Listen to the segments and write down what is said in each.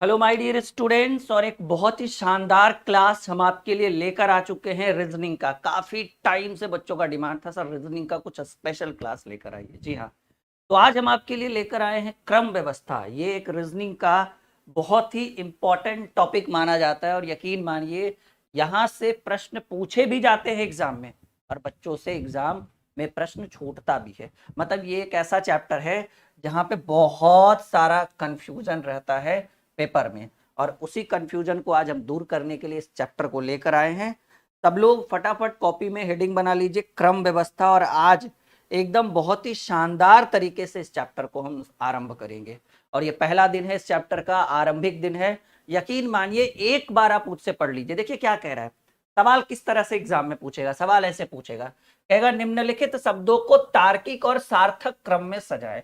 Hello my dear students, और एक बहुत ही शानदार क्लास हम आपके लिए लेकर आ चुके हैं रीजनिंग का। काफी टाइम से बच्चों का डिमांड था, सर रीजनिंग का कुछ स्पेशल क्लास लेकर आइए। जी हाँ, तो आज हम आपके लिए लेकर आए हैं क्रम व्यवस्था। ये एक रीजनिंग का बहुत ही इंपॉर्टेंट टॉपिक माना जाता है, और यकीन मानिए यहाँ से प्रश्न पूछे भी जाते हैं एग्जाम में, और बच्चों से एग्जाम में प्रश्न छूटता भी है। मतलब ये एक ऐसा चैप्टर है जहाँ पे बहुत सारा कंफ्यूजन रहता है पेपर में, और उसी कंफ्यूजन को आज हम दूर करने के लिए इस चैप्टर को लेकर आए हैं। सब लोग फटाफट कॉपी में हेडिंग बना लीजिए, क्रम व्यवस्था। और आज एकदम बहुत ही शानदार तरीके से इस चैप्टर को हम आरंभ करेंगे, और ये पहला दिन है इस चैप्टर का, आरंभिक दिन है। यकीन मानिए एक बार आप मुझसे पढ़ लीजिए। देखिए क्या कह रहा है सवाल, किस तरह से एग्जाम में पूछेगा। सवाल ऐसे पूछेगा, कहेगा निम्नलिखित शब्दों को तार्किक और सार्थक क्रम में सजाए।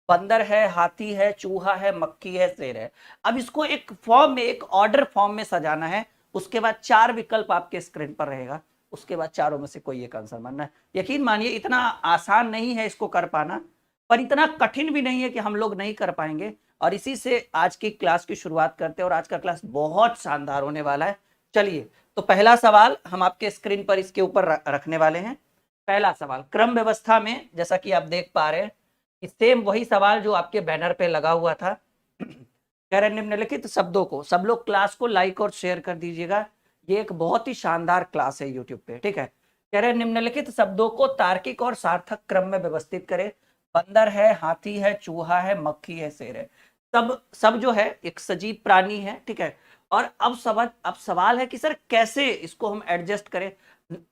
बंदर है, हाथी है, चूहा है, मक्खी है, शेर है। अब इसको एक फॉर्म में, एक ऑर्डर फॉर्म में सजाना है। उसके बाद चार विकल्प आपके स्क्रीन पर रहेगा, उसके बाद चारों में से कोई एक आंसर मानना है। यकीन मानिए इतना आसान नहीं है इसको कर पाना, पर इतना कठिन भी नहीं है कि हम लोग नहीं कर पाएंगे। और इसी से आज की क्लास की शुरुआत करते हैं, और आज का क्लास बहुत शानदार होने वाला है। चलिए, तो पहला सवाल हम आपके स्क्रीन पर इसके ऊपर रखने वाले हैं। पहला सवाल क्रम व्यवस्था में, जैसा कि आप देख पा रहे हैं, सेम वही सवाल जो आपके बैनर पे लगा हुआ था। कह रहे निम्नलिखित शब्दों को, सब लोग क्लास को लाइक और शेयर कर दीजिएगा। ये एक बहुत ही शानदार क्लास है यूट्यूब पे, ठीक है। कह रहे निम्नलिखित शब्दों को तार्किक और सार्थक क्रम में व्यवस्थित करें। बंदर है, हाथी है, चूहा है, मक्खी है, शेर है। सब सब जो है एक सजीव प्राणी है, ठीक है। और अब सवाल है कि सर कैसे इसको हम एडजस्ट करें।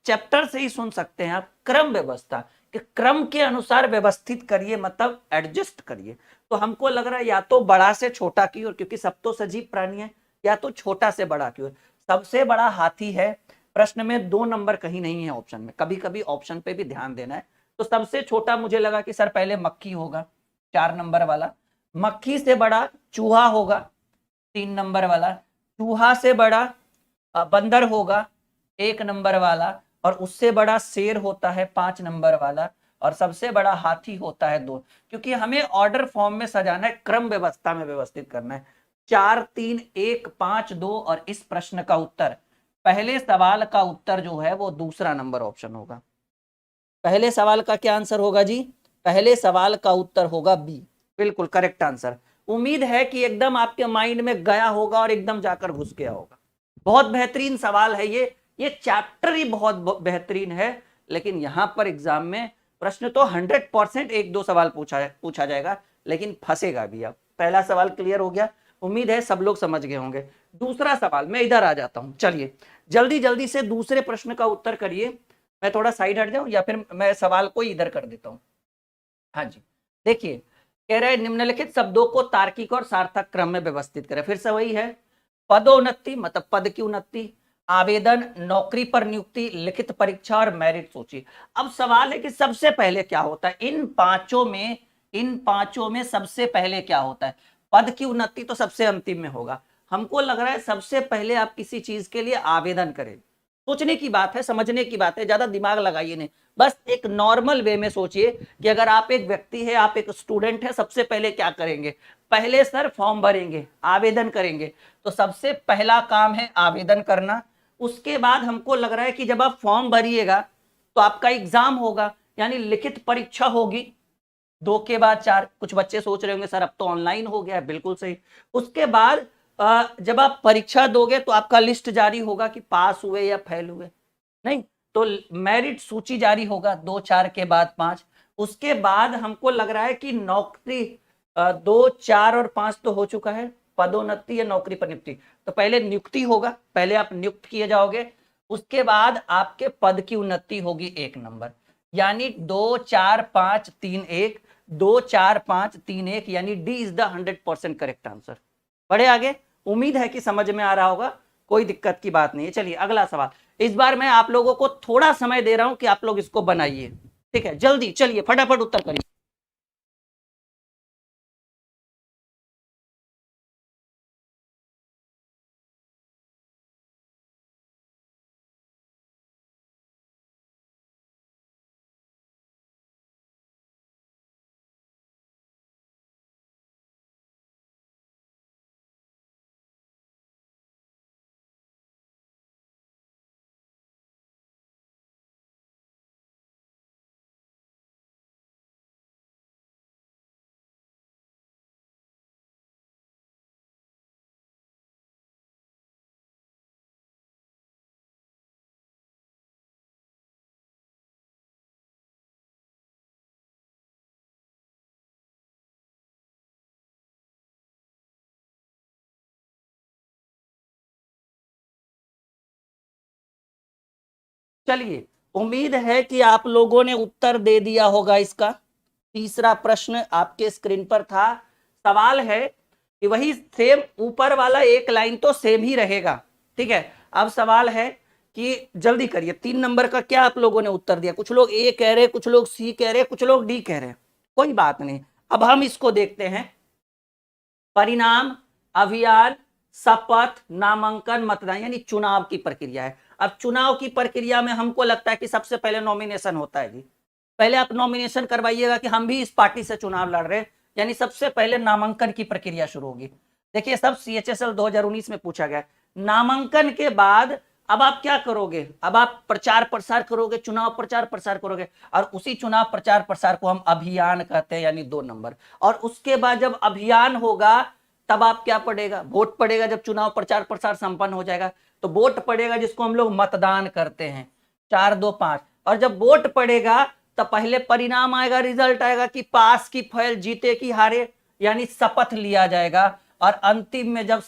चैप्टर से ही सुन सकते हैं आप, क्रम व्यवस्था कि क्रम के अनुसार व्यवस्थित करिए, मतलब एडजस्ट करिए। तो हमको लग रहा है या तो बड़ा से छोटा की ओर, क्योंकि सब तो सजीव प्राणी है, या तो छोटा से बड़ा की ओर। सबसे बड़ा हाथी है, प्रश्न में 2 नंबर कहीं नहीं है ऑप्शन में, कभी कभी ऑप्शन पे भी ध्यान देना है। तो सबसे छोटा मुझे लगा कि सर पहले मक्खी होगा, 4 नंबर वाला। मक्खी से बड़ा चूहा होगा, 3 नंबर वाला। चूहा से बड़ा बंदर होगा, 1 नंबर वाला। और उससे बड़ा शेर होता है, 5 नंबर वाला। और सबसे बड़ा हाथी होता है 2। क्योंकि हमें ऑर्डर फॉर्म में सजाना है, क्रम व्यवस्था में व्यवस्थित करना है। 4 3 1 5 2, और इस प्रश्न का उत्तर, पहले सवाल का उत्तर जो है वो दूसरा नंबर ऑप्शन होगा। पहले सवाल का क्या आंसर होगा जी? पहले सवाल का उत्तर होगा बी, बिल्कुल करेक्ट आंसर। उम्मीद है कि एकदम आपके माइंड में गया होगा और एकदम जाकर घुस गया होगा। बहुत बेहतरीन सवाल है ये चैप्टर ही बहुत बेहतरीन है। लेकिन यहां पर एग्जाम में प्रश्न तो 100% 1 2 सवाल पूछा जाएगा, लेकिन फंसेगा भी। अब पहला सवाल क्लियर हो गया, उम्मीद है सब लोग समझ गए होंगे। दूसरा सवाल, मैं इधर आ जाता हूं। चलिए जल्दी जल्दी से दूसरे प्रश्न का उत्तर करिए। मैं थोड़ा साइड हट जाऊं, या फिर मैं सवाल को इधर कर देता हूं। हाँ जी, देखिए कह रहे निम्नलिखित शब्दों को तार्किक और सार्थक क्रम में व्यवस्थित करें। फिर से वही है, पदोन्नति मतलब पद की उन्नति, आवेदन, नौकरी पर नियुक्ति, लिखित परीक्षा और मेरिट सूची। अब सवाल है कि सबसे पहले क्या होता है इन पांचों में सबसे पहले क्या होता है? पद की उन्नति तो सबसे अंतिम में होगा। हमको लग रहा है सबसे पहले आप किसी चीज के लिए आवेदन करें। सोचने की बात है, समझने की बात है, ज्यादा दिमाग लगाइए नहीं। बस एक नॉर्मल वे में सोचिए कि अगर आप एक व्यक्ति है, आप एक स्टूडेंट है, सबसे पहले क्या करेंगे? पहले सर फॉर्म भरेंगे, आवेदन करेंगे। तो सबसे पहला काम है आवेदन करना। उसके बाद हमको लग रहा है कि जब आप फॉर्म भरिएगा तो आपका एग्जाम होगा, यानी लिखित परीक्षा होगी। 2 के बाद 4, कुछ बच्चे सोच रहे होंगे सर अब तो ऑनलाइन हो गया है, बिल्कुल सही। उसके बाद जब आप परीक्षा दोगे तो आपका लिस्ट जारी होगा कि पास हुए या फेल हुए। नहीं, तो मेरिट सूची जारी होगा 2 4 के बाद 5। उसके बाद हमको लग रहा है कि नौकरी, 2 4 और 5 तो हो चुका है, पदोन्नति या नौकरी पर नियुक्ति। तो पहले नियुक्ति होगा, पहले आप नियुक्त किए जाओगे। उसके बाद आपके पद की उन्नति होगी 1 नंबर, यानी 2 4 5 3 1, 2 4 5 3 1, यानी D is the 100% correct answer. बढ़े आगे, उम्मीद है कि समझ में आ रहा होगा, कोई दिक्कत की बात नहीं है। चलिए अगला सवाल। इस बार मैं आप लोगों को थोड़ा समय दे रहा हूं कि आप लोग इसको बनाइए, ठीक है। जल्दी चलिए फटाफट उत्तर करिए। चलिए, उम्मीद है कि आप लोगों ने उत्तर दे दिया होगा इसका। तीसरा प्रश्न आपके स्क्रीन पर था। सवाल है कि वही सेम ऊपर वाला एक लाइन तो सेम ही रहेगा, ठीक है। अब सवाल है कि जल्दी करिए, 3 नंबर का क्या आप लोगों ने उत्तर दिया? कुछ लोग ए कह रहे, कुछ लोग सी कह रहे, कुछ लोग डी कह रहे। कोई बात नहीं, अब हम इसको देखते हैं। परिणाम, अभियान, शपथ, नामांकन, मतदान, यानी चुनाव की प्रक्रिया है। अब चुनाव की प्रक्रिया में हमको लगता है कि सबसे पहले नॉमिनेशन होता है जी। पहले आप नॉमिनेशन करवाइएगा कि हम भी इस पार्टी से चुनाव लड़ रहे हैं, यानी सबसे पहले नामांकन की प्रक्रिया शुरू होगी। देखिए, सब CHSL 2019 में पूछा गया। नामांकन के बाद अब आप क्या करोगे? अब आप प्रचार प्रसार करोगे, चुनाव प्रचार प्रसार करोगे, और उसी चुनाव प्रचार प्रसार को हम अभियान कहते हैं, यानी 2 नंबर। और उसके बाद जब अभियान होगा तब आप क्या पड़ेगा? वोट पड़ेगा। जब चुनाव प्रचार प्रसार संपन्न हो जाएगा तो वोट पड़ेगा, जिसको हम लोग मतदान करते हैं, 4, 2, 5। और जब वोट पड़ेगा तो पहले परिणाम आएगा, रिजल्ट आएगा कि पास की फैल, जीते की हारे, यानी शपथ लिया जाएगा। और अंतिम में जब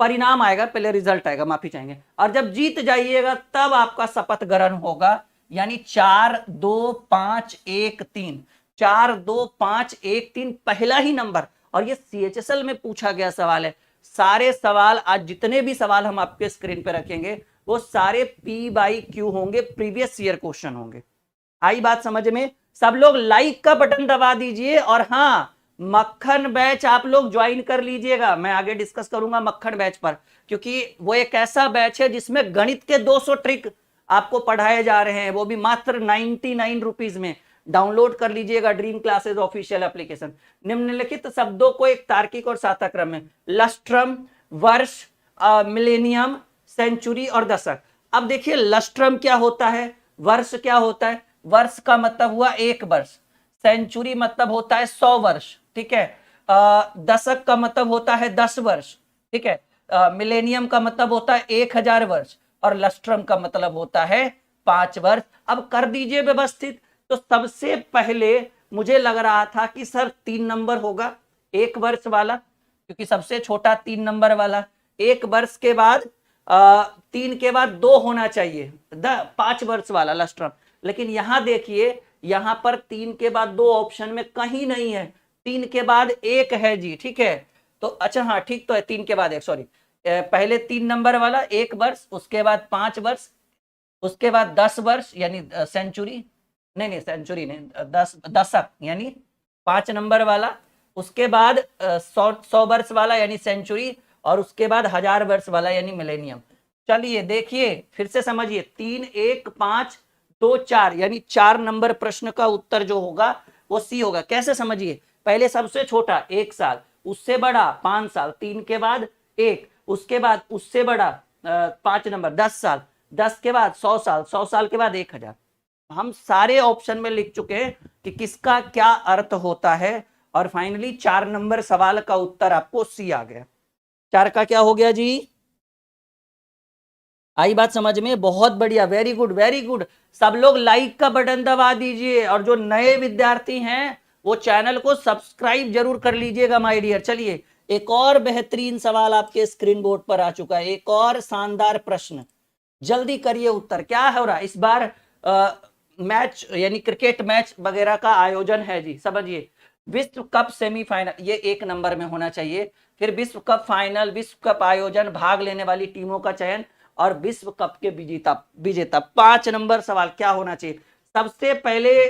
परिणाम आएगा, पहले रिजल्ट आएगा, माफी चाहेंगे। और जब जीत जाइएगा तब आपका शपथ ग्रहण होगा, यानी 4, 2, 5, 1, 3। 4, 2, 5, 1, 3 पहला ही नंबर। और ये CHSL में पूछा गया सवाल है। सारे सवाल, आज जितने भी सवाल हम आपके स्क्रीन पे रखेंगे वो सारे P/Q होंगे, प्रीवियस ईयर क्वेश्चन होंगे। आई बात समझ में? सब लोग लाइक का बटन दबा दीजिए। और हाँ, मक्खन बैच आप लोग ज्वाइन कर लीजिएगा। मैं आगे डिस्कस करूंगा मक्खन बैच पर, क्योंकि वो एक ऐसा बैच है जिसमें गणित के 200 ट्रिक आपको पढ़ाए जा रहे हैं, वो भी मात्र 99 रुपीज में। डाउनलोड कर लीजिएगा ड्रीम क्लासेस ऑफिशियल एप्लीकेशन। निम्नलिखित शब्दों को एक तार्किक और साता क्रम में, लस्ट्रम, वर्ष, मिलेनियम, सेंचुरी और दशक। अब देखिए, लस्ट्रम क्या होता है, वर्ष क्या होता है? वर्ष का मतलब हुआ 1 वर्ष, सेंचुरी मतलब होता है 100 वर्ष, ठीक है। दशक का मतलब होता है 10 वर्ष, ठीक है। मिलेनियम का मतलब होता है 1000 वर्ष, और लस्ट्रम का मतलब होता है 5 वर्ष। अब कर दीजिए व्यवस्थित। तो सबसे पहले मुझे लग रहा था कि सर 3 नंबर होगा, 1 वर्ष वाला, क्योंकि सबसे छोटा 3 नंबर वाला। 1 वर्ष के बाद 3 के बाद 2 होना चाहिए, 5 वर्ष वाला लस्ट्रम। लेकिन यहां देखिए, यहां पर 3 के बाद 2 ऑप्शन में कहीं नहीं है, 3 के बाद 1 है जी, ठीक है। तो अच्छा, हाँ ठीक तो है, 3 के बाद 1, सॉरी। पहले 3 नंबर वाला 1 वर्ष, उसके बाद 5 वर्ष, उसके बाद 10 वर्ष यानी सेंचुरी, नहीं सेंचुरी नहीं, 10 दशक यानी 5 नंबर वाला, उसके बाद 100 वर्ष वाला यानी सेंचुरी, और उसके बाद 1000 वर्ष वाला यानी मिलेनियम। चलिए देखिए, फिर से समझिए, 3, 1, 5, 2, 4, यानी 4 नंबर प्रश्न का उत्तर जो होगा वो सी होगा। कैसे समझिए? पहले सबसे छोटा 1 साल, उससे बड़ा 5 साल, 3 के बाद 1, उसके बाद उससे बड़ा 5 नंबर 10 साल, 10 के बाद 100 साल, 100 साल के बाद 1000। हम सारे ऑप्शन में लिख चुके हैं कि किसका क्या अर्थ होता है। और फाइनली 4 नंबर सवाल का उत्तर आपको सी आ गया। 4 का क्या हो गया जी? आई बात समझ में? बहुत बढ़िया, वेरी गुड वेरी गुड। सब लोग लाइक का बटन दबा दीजिए, और जो नए विद्यार्थी हैं वो चैनल को सब्सक्राइब जरूर कर लीजिएगा माय डियर। चलिए, एक और बेहतरीन सवाल आपके स्क्रीन बोर्ड पर आ चुका है, एक और शानदार प्रश्न। जल्दी करिए उत्तर। क्या हो रहा है इस बार? मैच यानी क्रिकेट मैच वगैरह का आयोजन है जी, समझिए। विश्व कप सेमीफाइनल, ये 1 नंबर में होना चाहिए। फिर विश्व कप फाइनल, विश्व कप आयोजन, भाग लेने वाली टीमों का चयन, और विश्व कप के विजेता 5 नंबर सवाल क्या होना चाहिए? सबसे पहले,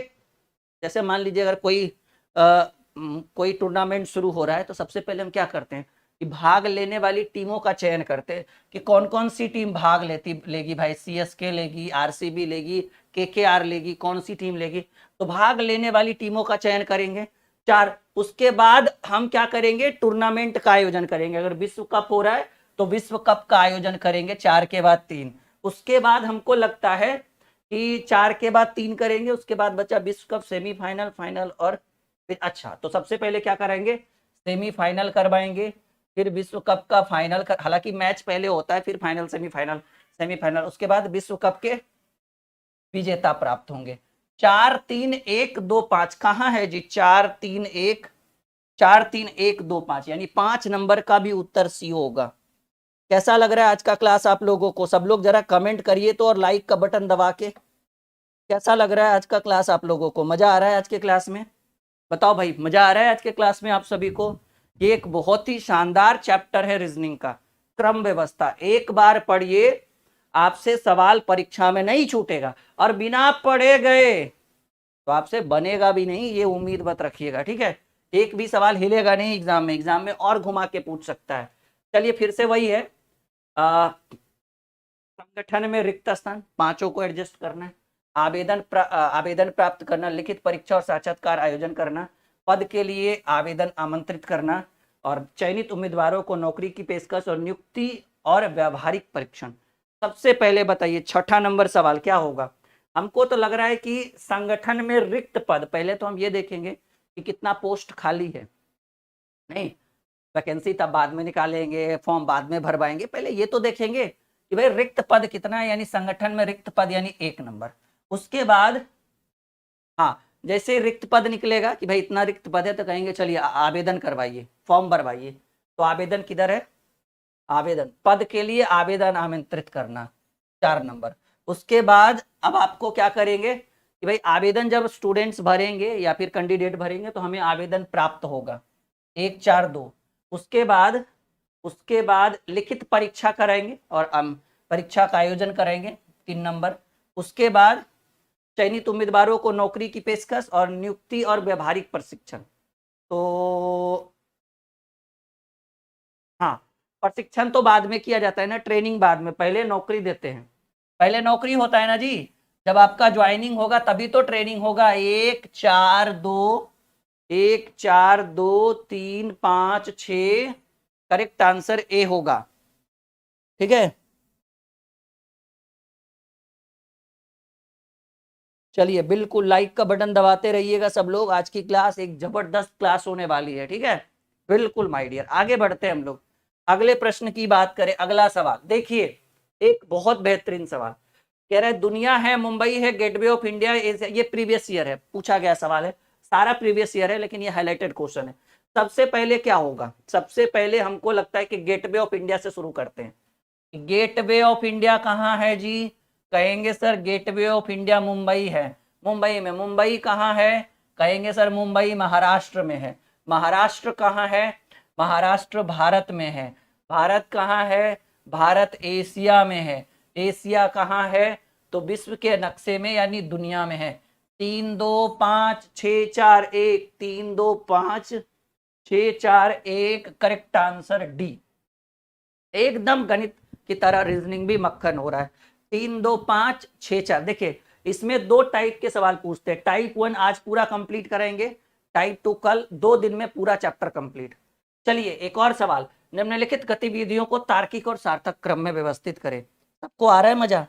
जैसे मान लीजिए अगर कोई टूर्नामेंट शुरू हो रहा है, तो सबसे पहले हम क्या करते हैं कि भाग लेने वाली टीमों का चयन करते हैं कि कौन कौन सी टीम भाग लेगी भाई। CSK लेगी, RCB लेगी, KKR लेगी, कौन सी टीम लेगी? तो भाग लेने वाली टीमों का चयन करेंगे 4। उसके बाद हम क्या करेंगे? टूर्नामेंट का आयोजन करेंगे। अगर विश्व कप हो रहा है तो विश्व कप का आयोजन करेंगे, 4 के बाद 3। उसके बाद हमको लगता है कि 4 के बाद 3 करेंगे, उसके बाद बचा विश्व कप, सेमीफाइनल, फाइनल और अच्छा, तो सबसे पहले क्या करेंगे? सेमीफाइनल करवाएंगे, फिर विश्व कप का फाइनल हालांकि मैच पहले होता है, फिर फाइनल, सेमीफाइनल, सेमीफाइनल, उसके बाद विश्व कप के विजेता प्राप्त होंगे। 4, 3, 1, 2, 5 कहां है जी? 4, 3, 1, 4, 3, 1, 2, 5, यानी 5 नंबर का भी उत्तर सी होगा। कैसा लग रहा है आज का क्लास आप लोगों को? सब लोग जरा कमेंट करिए तो, और लाइक का बटन दबा के। कैसा लग रहा है आज का क्लास आप लोगों को? मजा आ रहा है आज के क्लास में? बताओ भाई, मजा आ रहा है आज के क्लास में आप सभी को? ये एक बहुत ही शानदार चैप्टर है रीजनिंग का, क्रम व्यवस्था। एक बार पढ़िए, आपसे सवाल परीक्षा में नहीं छूटेगा, और बिना पढ़े गए तो आपसे बनेगा भी नहीं, ये उम्मीद मत रखिएगा, ठीक है? एक भी सवाल हिलेगा नहीं एग्जाम में, एग्जाम में और घुमा के पूछ सकता है। चलिए फिर से वही है, संगठन में रिक्त स्थान पांचों को एडजस्ट करना है, आवेदन प्राप्त करना, लिखित परीक्षा और साक्षात्कार आयोजन करना, पद के लिए आवेदन आमंत्रित करना, और चयनित उम्मीदवारों को नौकरी की पेशकश और नियुक्ति और व्यावहारिक परीक्षण। सबसे पहले बताइए, छठा नंबर सवाल क्या होगा? हमको तो लग रहा है कि संगठन में रिक्त पद, पहले तो हम ये देखेंगे कि कितना पोस्ट खाली है। नहीं, वैकेंसी तब बाद में निकालेंगे, फॉर्म बाद में भरवाएंगे, पहले ये तो देखेंगे कि भाई रिक्त पद कितना है, यानी संगठन में रिक्त पद यानी 1 नंबर। उसके बाद हाँ, जैसे रिक्त पद निकलेगा कि भाई इतना रिक्त पद है, तो कहेंगे चलिए आवेदन करवाइए, फॉर्म भरवाइए। तो आवेदन किधर है? आवेदन, पद के लिए आवेदन आमंत्रित करना, 4 नंबर। उसके बाद अब आपको क्या करेंगे कि भाई आवेदन जब स्टूडेंट्स भरेंगे या फिर कैंडिडेट भरेंगे तो हमें आवेदन प्राप्त होगा, 1 4 2। उसके बाद लिखित परीक्षा कराएंगे और परीक्षा का आयोजन करेंगे, 3 नंबर। उसके बाद चयनित उम्मीदवारों को नौकरी की पेशकश और नियुक्ति और व्यवहारिक प्रशिक्षण। तो हाँ, प्रशिक्षण तो बाद में किया जाता है ना, ट्रेनिंग बाद में, पहले नौकरी देते हैं, पहले नौकरी होता है ना जी। जब आपका ज्वाइनिंग होगा तभी तो ट्रेनिंग होगा। 1 4 2, 1 4 2 3 5 6, करेक्ट आंसर ए होगा, ठीक है? चलिए बिल्कुल लाइक का बटन दबाते रहिएगा सब लोग, आज की क्लास एक जबरदस्त क्लास होने वाली है, ठीक है? बिल्कुल माय डियर, आगे बढ़ते हैं हम लोग। अगले प्रश्न की बात करें, अगला सवाल देखिए, एक बहुत बेहतरीन सवाल कह रहा है, दुनिया है, मुंबई है, गेटवे ऑफ इंडिया। ये प्रीवियस ईयर है, पूछा गया सवाल है, सारा प्रीवियस ईयर है, लेकिन ये हाईलाइटेड क्वेश्चन है। सबसे पहले क्या होगा? सबसे पहले हमको लगता है कि गेटवे ऑफ इंडिया से शुरू करते हैं। गेटवे ऑफ इंडिया कहाँ है जी? कहेंगे sir gateway of India Mumbai है। मुंबई में, मुंबई कहाँ है? कहेंगे सर मुंबई महाराष्ट्र में है। महाराष्ट्र कहाँ है? महाराष्ट्र भारत में है। भारत कहाँ है? भारत एशिया में है। एशिया कहाँ है? तो विश्व के नक्शे में यानी दुनिया में है। 3 2 5 6 4 1, 3 2 5 6 4 1, करेक्ट आंसर डी। एकदम गणित की तरह रीजनिंग भी मक्खन हो रहा है। 3 2 5 6 4, देखिए इसमें 2 टाइप के सवाल पूछते हैं। टाइप 1 आज पूरा कंप्लीट करेंगे, टाइप 2 कल, 2 दिन में पूरा चैप्टर कंप्लीट। चलिए एक और सवाल, निम्नलिखित गतिविधियों को तार्किक और सार्थक क्रम में व्यवस्थित करें। सबको आ रहा है मजा?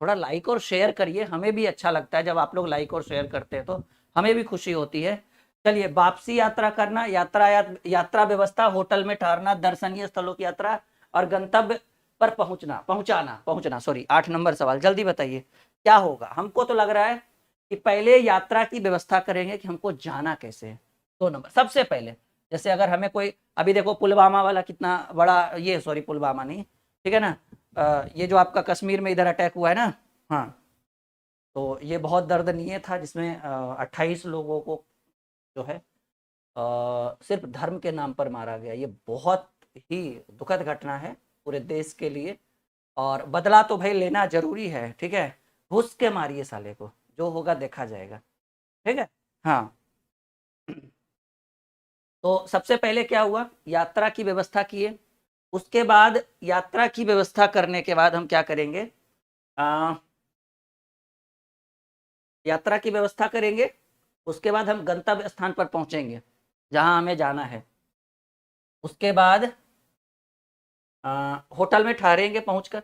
थोड़ा लाइक और शेयर करिए, हमें भी अच्छा लगता है जब आप लोग लाइक और शेयर करते हैं, तो हमें भी खुशी होती है। चलिए, वापसी यात्रा करना, यात्रा व्यवस्था, होटल में ठहरना, दर्शनीय स्थलों की यात्रा, और गंतव्य पर पहुंचना सॉरी। 8 नंबर सवाल, जल्दी बताइए क्या होगा? हमको तो लग रहा है कि पहले यात्रा की व्यवस्था करेंगे कि हमको जाना कैसे है। 2 नंबर सबसे पहले, जैसे अगर हमें कोई, अभी देखो पुलवामा वाला कितना बड़ा, ये सॉरी पुलवामा नहीं, ठीक है ना, ये जो आपका कश्मीर में इधर अटैक हुआ है ना, हाँ, तो ये बहुत दर्दनीय था, जिसमें 28 लोगों को जो है सिर्फ धर्म के नाम पर मारा गया। ये बहुत ही दुखद घटना है पूरे देश के लिए, और बदला तो भाई लेना जरूरी है, ठीक है? घुस के मारिए साले को, जो होगा देखा जाएगा, ठीक है? हाँ। तो सबसे पहले क्या हुआ? यात्रा की व्यवस्था किए। उसके बाद यात्रा की व्यवस्था करने के बाद हम क्या करेंगे? यात्रा की व्यवस्था करेंगे, उसके बाद हम गंतव्य स्थान पर पहुंचेंगे जहां हमें जाना है। उसके बाद होटल में ठहरेंगे पहुंचकर।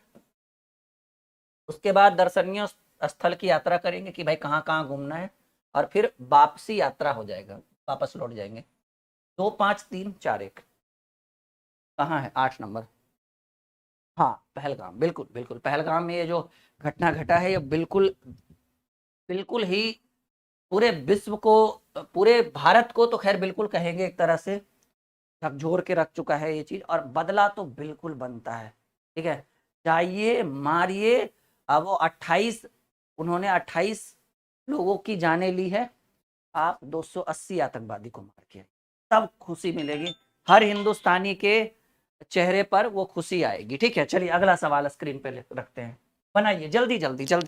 उसके बाद दर्शनीय स्थल की यात्रा करेंगे कि भाई कहाँ कहाँ घूमना है, और फिर वापसी यात्रा हो जाएगा, वापस लौट जाएंगे। 2 5 3 4 1 कहाँ है? 8 नंबर। हाँ, पहलगाम, बिल्कुल बिल्कुल, पहलगाम में ये जो घटना घटा है, ये बिल्कुल बिल्कुल ही पूरे विश्व को, पूरे भारत को तो खैर बिल्कुल कहेंगे एक तरह से, झकझोर के रख चुका है ये चीज, और बदला तो बिल्कुल बनता है। ठीक है, जाइए मारिए। अब वो 28, उन्होंने 28 लोगों की जाने ली है, आप 280 आतंकवादी को मार के, तब खुशी मिलेगी हर हिंदुस्तानी के चेहरे पर, वो खुशी आएगी। ठीक है, चलिए अगला सवाल स्क्रीन पे रखते हैं, बनाइए जल्दी जल्दी जल्दी।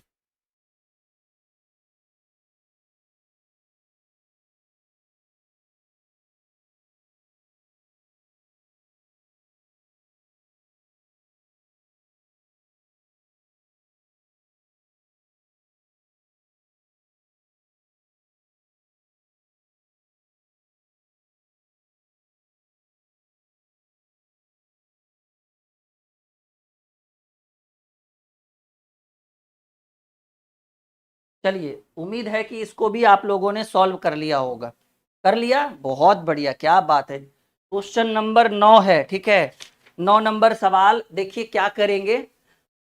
चलिए, उम्मीद है कि इसको भी आप लोगों ने सॉल्व कर लिया होगा। कर लिया, बहुत बढ़िया, क्या बात है। क्वेश्चन नंबर 9 है। ठीक है, 9 नंबर सवाल देखिए क्या करेंगे।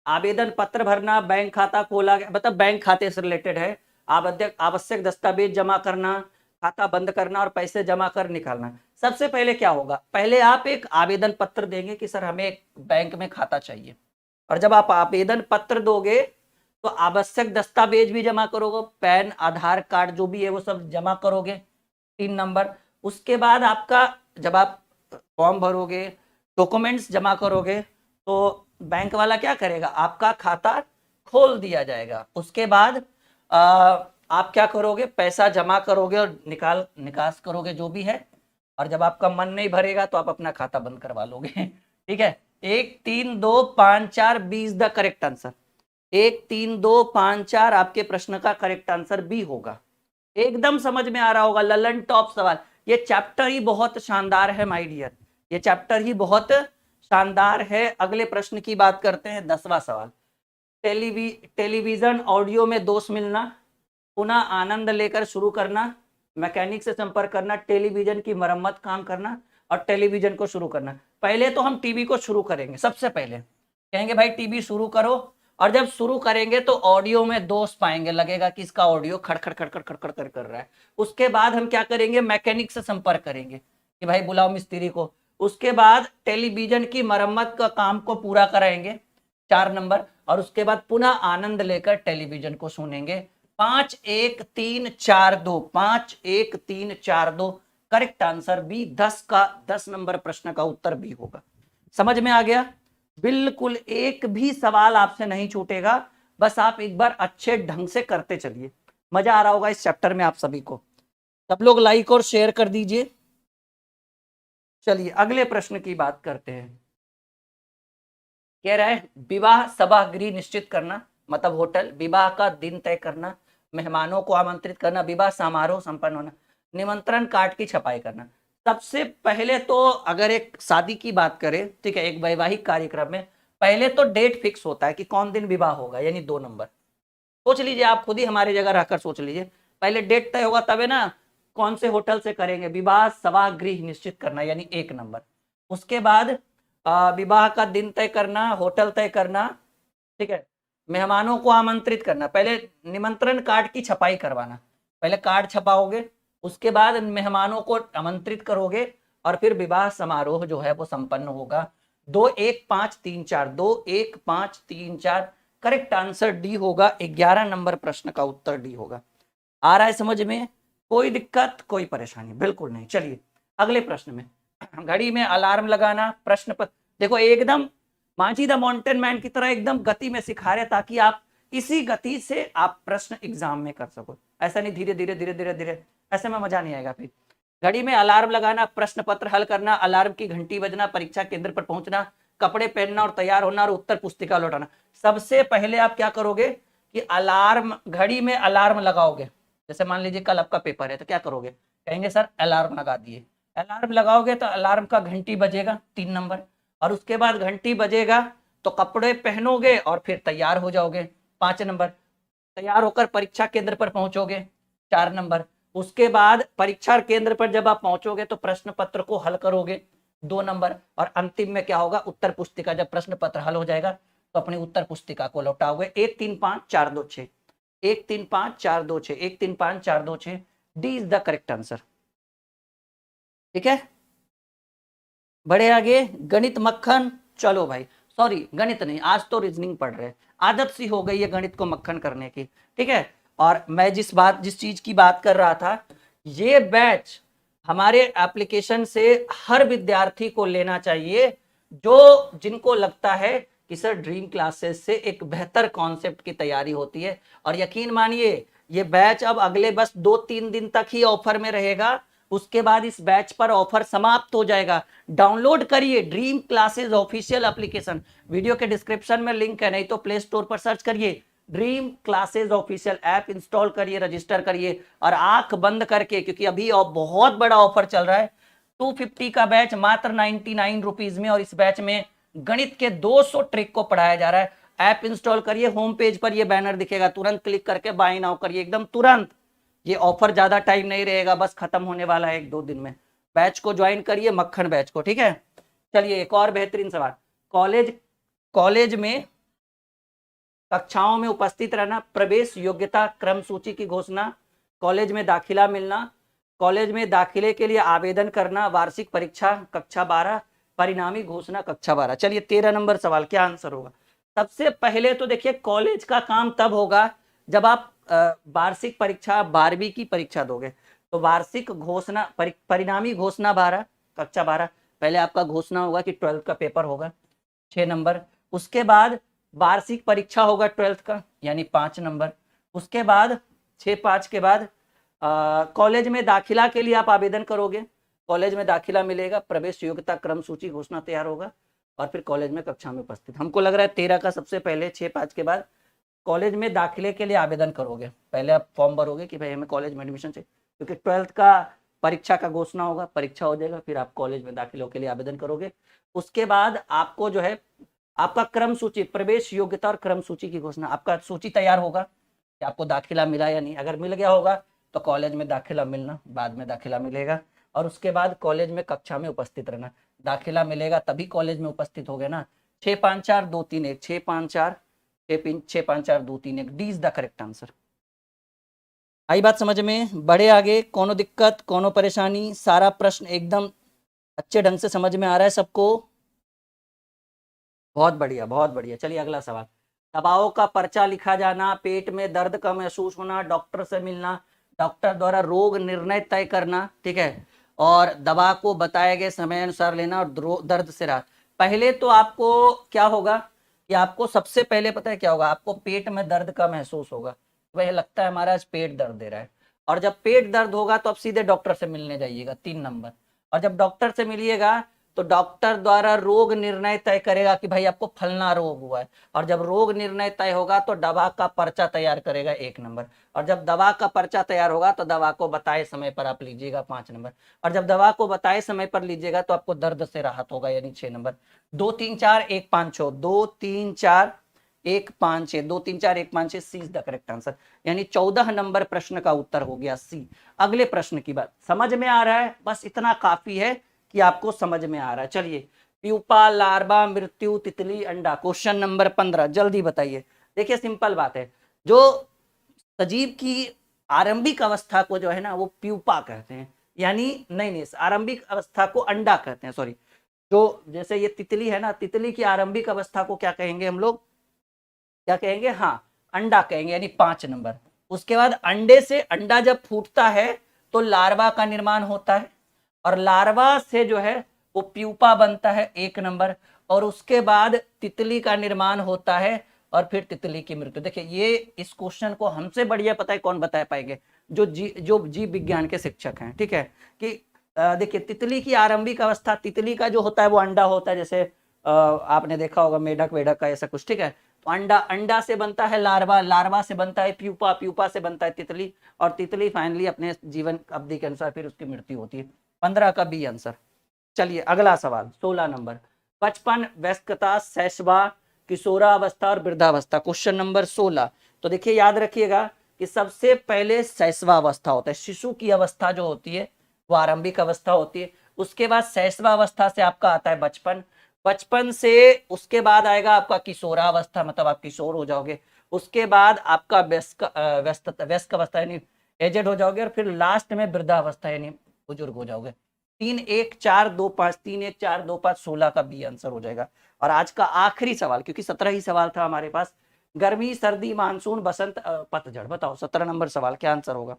आवेदन पत्र भरना, बैंक खाता खोला गया, मतलब बैंक खाते से रिलेटेड है। आवश्यक आवश्यक दस्तावेज जमा करना, खाता बंद करना और पैसे जमा कर निकालना। सबसे पहले क्या होगा, पहले आप एक आवेदन पत्र देंगे कि सर हमें एक बैंक में खाता चाहिए, और जब आप आवेदन पत्र दोगे तो आवश्यक दस्तावेज भी जमा करोगे, पैन आधार कार्ड जो भी है वो सब जमा करोगे, 3 नंबर। उसके बाद आपका, जब आप फॉर्म भरोगे, डॉक्यूमेंट्स जमा करोगे, तो बैंक वाला क्या करेगा, आपका खाता खोल दिया जाएगा। उसके बाद आप क्या करोगे, पैसा जमा करोगे और निकास करोगे जो भी है, और जब आपका मन नहीं भरेगा तो आप अपना खाता बंद करवा लोगे। ठीक है, 1 3 2 5 4 B is the correct answer. 1 3 2 5 4 आपके प्रश्न का करेक्ट आंसर बी होगा। एकदम समझ में आ रहा होगा, ललन टॉप सवाल। ये चैप्टर ही बहुत शानदार है माय डियर, ये चैप्टर ही बहुत शानदार है। अगले प्रश्न की बात करते हैं, 10वां सवाल। टेलीविजन ऑडियो में दोष मिलना, पुनः आनंद लेकर शुरू करना, मैकेनिक से संपर्क करना, टेलीविजन की मरम्मत काम करना और टेलीविजन को शुरू करना। पहले तो हम टीवी को शुरू करेंगे, सबसे पहले कहेंगे भाई टीवी शुरू करो, और जब शुरू करेंगे तो ऑडियो में दोष पाएंगे, लगेगा कि इसका ऑडियो खड़खड़ खड़खड़ खड़खड़ कर रहा है। उसके बाद हम क्या करेंगे, मैकेनिक से संपर्क करेंगे कि भाई बुलाओ मिस्त्री को। उसके बाद टेलीविजन की मरम्मत का काम को पूरा कराएंगे, 4 नंबर, और उसके बाद पुनः आनंद लेकर टेलीविजन को सुनेंगे। 5 1 3 4 2, 5 1 3 4 2 करेक्ट आंसर बी। 10 नंबर प्रश्न का उत्तर बी होगा। समझ में आ गया, बिल्कुल एक भी सवाल आपसे नहीं छूटेगा, बस आप एक बार अच्छे ढंग से करते चलिए। मजा आ रहा होगा इस चैप्टर में आप सभी को। सब लोग लाइक और शेयर कर दीजिए। चलिए अगले प्रश्न की बात करते हैं। कह रहा है विवाह सभागृह निश्चित करना, मतलब होटल, विवाह का दिन तय करना, मेहमानों को आमंत्रित करना, विवाह समारोह संपन्न होना, निमंत्रण कार्ड की छपाई करना। सबसे पहले तो अगर एक शादी की बात करें, ठीक है, एक वैवाहिक कार्यक्रम में पहले तो डेट फिक्स होता है कि कौन दिन विवाह होगा, यानी 2 नंबर। सोच लीजिए, आप खुद ही हमारी जगह रहकर सोच लीजिए, पहले डेट तय होगा तबे ना कौन से होटल से करेंगे, विवाह सभागृह निश्चित करना यानी 1 नंबर। उसके बाद विवाह का दिन तय करना, होटल तय करना, ठीक है, मेहमानों को आमंत्रित करना, पहले निमंत्रण कार्ड की छपाई करवाना, पहले कार्ड छपाओगे, उसके बाद मेहमानों को आमंत्रित करोगे, और फिर विवाह समारोह जो है वो संपन्न होगा। 2 1 5 3 4, 2 1 5 3 4 करेक्ट आंसर डी होगा। 11 नंबर प्रश्न का उत्तर डी होगा। आ रहा है समझ में, कोई दिक्कत कोई परेशानी बिल्कुल नहीं। चलिए अगले प्रश्न में, घड़ी में अलार्म लगाना, प्रश्न पर देखो एकदम मांझी द माउंटेन मैन की तरह एकदम गति में सिखा रहे, ताकि आप इसी गति से आप प्रश्न एग्जाम में कर सको। ऐसा नहीं धीरे धीरे धीरे धीरे धीरे, ऐसे में मजा नहीं आएगा। फिर घड़ी में अलार्म लगाना, प्रश्न पत्र हल करना, अलार्म की घंटी बजना, परीक्षा केंद्र पर पहुंचना, कपड़े पहनना और तैयार होना, और उत्तर पुस्तिका लौटाना। सबसे पहले आप क्या करोगे कि अलार्म, घड़ी में अलार्म लगाओगे। जैसे मान लीजिए कल आपका पेपर है, तो क्या करोगे, कहेंगे सर अलार्म लगा दिए। अलार्म लगाओगे तो अलार्म का घंटी बजेगा, 3 नंबर, और उसके बाद घंटी बजेगा तो कपड़े पहनोगे और फिर तैयार हो जाओगे, 5 नंबर। तैयार होकर परीक्षा केंद्र पर पहुंचोगे, 4 नंबर। उसके बाद परीक्षा केंद्र पर जब आप पहुंचोगे तो प्रश्न पत्र को हल करोगे, 2 नंबर। और अंतिम में क्या होगा, उत्तर पुस्तिका, जब प्रश्न पत्र हल हो जाएगा तो अपनी उत्तर पुस्तिका को लौटाओगे। 1 3 5 4 2 6, 1 3 5 4 2 6, 1 3 5 4 2 6, D is the correct answer. ठीक है, बढ़े आगे, गणित मक्खन। चलो भाई, सॉरी गणित नहीं, आज तो रीजनिंग पढ़ रहे हैं, आदत सी हो गई है गणित को मक्खन करने की, ठीक है। और मैं जिस चीज की बात कर रहा था, ये बैच हमारे एप्लीकेशन से हर विद्यार्थी को लेना चाहिए जो जिनको लगता है कि सर ड्रीम क्लासेस से एक बेहतर कॉन्सेप्ट की तैयारी होती है। और यकीन मानिए ये बैच अब अगले बस 2-3 दिन तक ही ऑफर में रहेगा, उसके बाद इस बैच पर ऑफर समाप्त हो जाएगा। डाउनलोड करिए dream classes official application, video के डिस्क्रिप्शन में लिंक है, नहीं तो प्ले स्टोर पर सर्च करिए dream classes official app, install करिए, रजिस्टर करिए और आंख बंद करके, क्योंकि अभी बहुत बड़ा ऑफर चल रहा है। 250 का बैच मात्र 99 रुपीज में, और इस बैच में गणित के 200 ट्रिक को पढ़ाया जा रहा है। ऐप इंस्टॉल करिए, होम पेज पर ये बैनर दिखेगा, तुरंत क्लिक करके बाय नाउ करिए, एकदम तुरंत। ये ऑफर ज्यादा टाइम नहीं रहेगा, बस खत्म होने वाला है 1-2 दिन में। बैच को ज्वाइन करिए, मक्खन बैच को, ठीक है। चलिए एक और बेहतरीन सवाल, कॉलेज में कक्षाओं में उपस्थित रहना, प्रवेश योग्यता क्रम सूची की घोषणा, कॉलेज में दाखिला मिलना, कॉलेज में दाखिले के लिए आवेदन करना, वार्षिक परीक्षा कक्षा 12, परिणामी घोषणा कक्षा 12। चलिए 13 नंबर सवाल, क्या आंसर होगा? सबसे पहले तो देखिए कॉलेज का काम तब होगा जब आप वार्षिक परीक्षा 12वीं की परीक्षा दोगे, तो वार्षिक घोषणा परिणामी घोषणा 12 कक्षा 12, पहले आपका घोषणा होगा कि 12th का पेपर होगा 6 नंबर, उसके बाद वार्षिक परीक्षा होगा 12th का यानी 5 नंबर, उसके बाद 6-5 के बाद कॉलेज में दाखिला के लिए आप आवेदन करोगे, कॉलेज में दाखिला मिलेगा, प्रवेश योग्यता क्रम सूची घोषणा तैयार होगा और फिर कॉलेज में कक्षा में उपस्थित। हमको लग रहा है 13 का सबसे पहले 6-5 के बाद कॉलेज में दाखिले के लिए आवेदन करोगे, पहले आप फॉर्म भरोगे कि भाई हमें कॉलेज में एडमिशन चाहिए, क्योंकि 12th का परीक्षा का घोषणा होगा, परीक्षा हो जाएगा, फिर आप कॉलेज में दाखिलों के लिए आवेदन करोगे। उसके बाद आपको जो है आपका क्रम सूची, प्रवेश योग्यता और क्रम सूची की घोषणा, आपका सूची तैयार होगा कि आपको दाखिला मिला या नहीं। अगर मिल गया होगा तो कॉलेज में दाखिला मिलना, बाद में दाखिला मिलेगा, और उसके बाद कॉलेज में कक्षा में उपस्थित रहना। दाखिला मिलेगा तभी कॉलेज में उपस्थित हो गए ना। 6-5-4-2-3-1, 6-5-4-2-3-1, D is the correct answer. आई बात समझ में? बढ़े आगे, कोनो दिक्कत कोनो परेशानी, सारा प्रश्न एकदम अच्छे ढंग से समझ में आ रहा है सबको? बहुत बढ़िया, बहुत बढ़िया। चलिए अगला सवाल, दबाव का पर्चा लिखा जाना, पेट में दर्द का महसूस होना, डॉक्टर से मिलना, डॉक्टर द्वारा रोग निर्णय तय करना, ठीक है, और दवा को बताए गए समय अनुसार लेना और दर्द से राहत। पहले तो आपको क्या होगा कि आपको सबसे पहले पता है क्या होगा, आपको पेट में दर्द का महसूस होगा, वह लगता है हमारा पेट दर्द दे रहा है, और जब पेट दर्द होगा तो आप सीधे डॉक्टर से मिलने जाइएगा 3 नंबर, और जब डॉक्टर से मिलिएगा तो डॉक्टर द्वारा रोग निर्णय तय करेगा कि भाई आपको फलना रोग हुआ है, और जब रोग निर्णय तय होगा तो दवा का पर्चा तैयार करेगा 1 नंबर, और जब दवा का पर्चा तैयार होगा तो दवा को बताए समय पर आप लीजिएगा 5 नंबर, और जब दवा को बताए समय पर लीजिएगा तो आपको दर्द से राहत होगा यानी 6 नंबर। 2-3-4-1-5-6, 2-3-4-1-5-6, 2-3-4-1-5-6, C is the correct answer, यानी 14 नंबर प्रश्न का उत्तर हो गया सी। अगले प्रश्न की बात समझ में आ रहा है? बस इतना काफी है कि आपको समझ में आ रहा है। चलिए, प्यूपा, लार्वा, मृत्यु, तितली, अंडा, क्वेश्चन नंबर 15, जल्दी बताइए। देखिए सिंपल बात है, जो सजीव की आरंभिक अवस्था को जो है ना वो प्यूपा कहते हैं, यानी नहीं, आरंभिक अवस्था को अंडा कहते हैं, सॉरी। जो जैसे ये तितली है ना, तितली की आरंभिक अवस्था को क्या कहेंगे हम लोग, क्या कहेंगे? हाँ, अंडा कहेंगे, यानी 5 नंबर। उसके बाद अंडे से अंडा जब फूटता है तो लार्वा का निर्माण होता है, और लार्वा से जो है वो प्यूपा बनता है 1 नंबर, और उसके बाद तितली का निर्माण होता है और फिर तितली की मृत्यु। देखिए ये इस क्वेश्चन को हमसे बढ़िया पता है कौन बता पाएंगे, जो जीव विज्ञान के शिक्षक हैं, ठीक है। कि देखिए तितली की आरंभिक अवस्था, तितली का जो होता है वो अंडा होता है, जैसे आपने देखा होगा मेढक वेढक का ऐसा कुछ, ठीक है। तो अंडा से बनता है लार्वा, लार्वा से बनता है प्यूपा, प्यूपा से बनता है तितली, और तितली फाइनली अपने जीवन अवधि के अनुसार फिर उसकी मृत्यु होती है। 15 का बी आंसर। चलिए अगला सवाल 16 नंबर, बचपन, वयस्कता, शैशवा, किशोरावस्था और वृद्धावस्था, क्वेश्चन नंबर 16। तो देखिए याद रखिएगा कि सबसे पहले शैशवावस्था होता है, शिशु की अवस्था जो होती है वो आरंभिक अवस्था होती है, उसके बाद शैशवावस्था से आपका आता है बचपन, बचपन से उसके बाद आएगा आपका किशोरावस्था, मतलब आप किशोर हो जाओगे, उसके बाद आपका व्यस्क अवस्था यानी एजेड हो जाओगे, और फिर लास्ट में वृद्धावस्था यानी बुजुर्ग हो जाओगे। 3 1 4 2 5, 3 1 4 2 5, 16 का बी आंसर हो जाएगा। और आज का आखिरी सवाल, क्योंकि 17 ही सवाल था हमारे पास, गर्मी, सर्दी, मानसून, बसंत, पतझड़, बताओ 17 नंबर सवाल क्या आंसर होगा।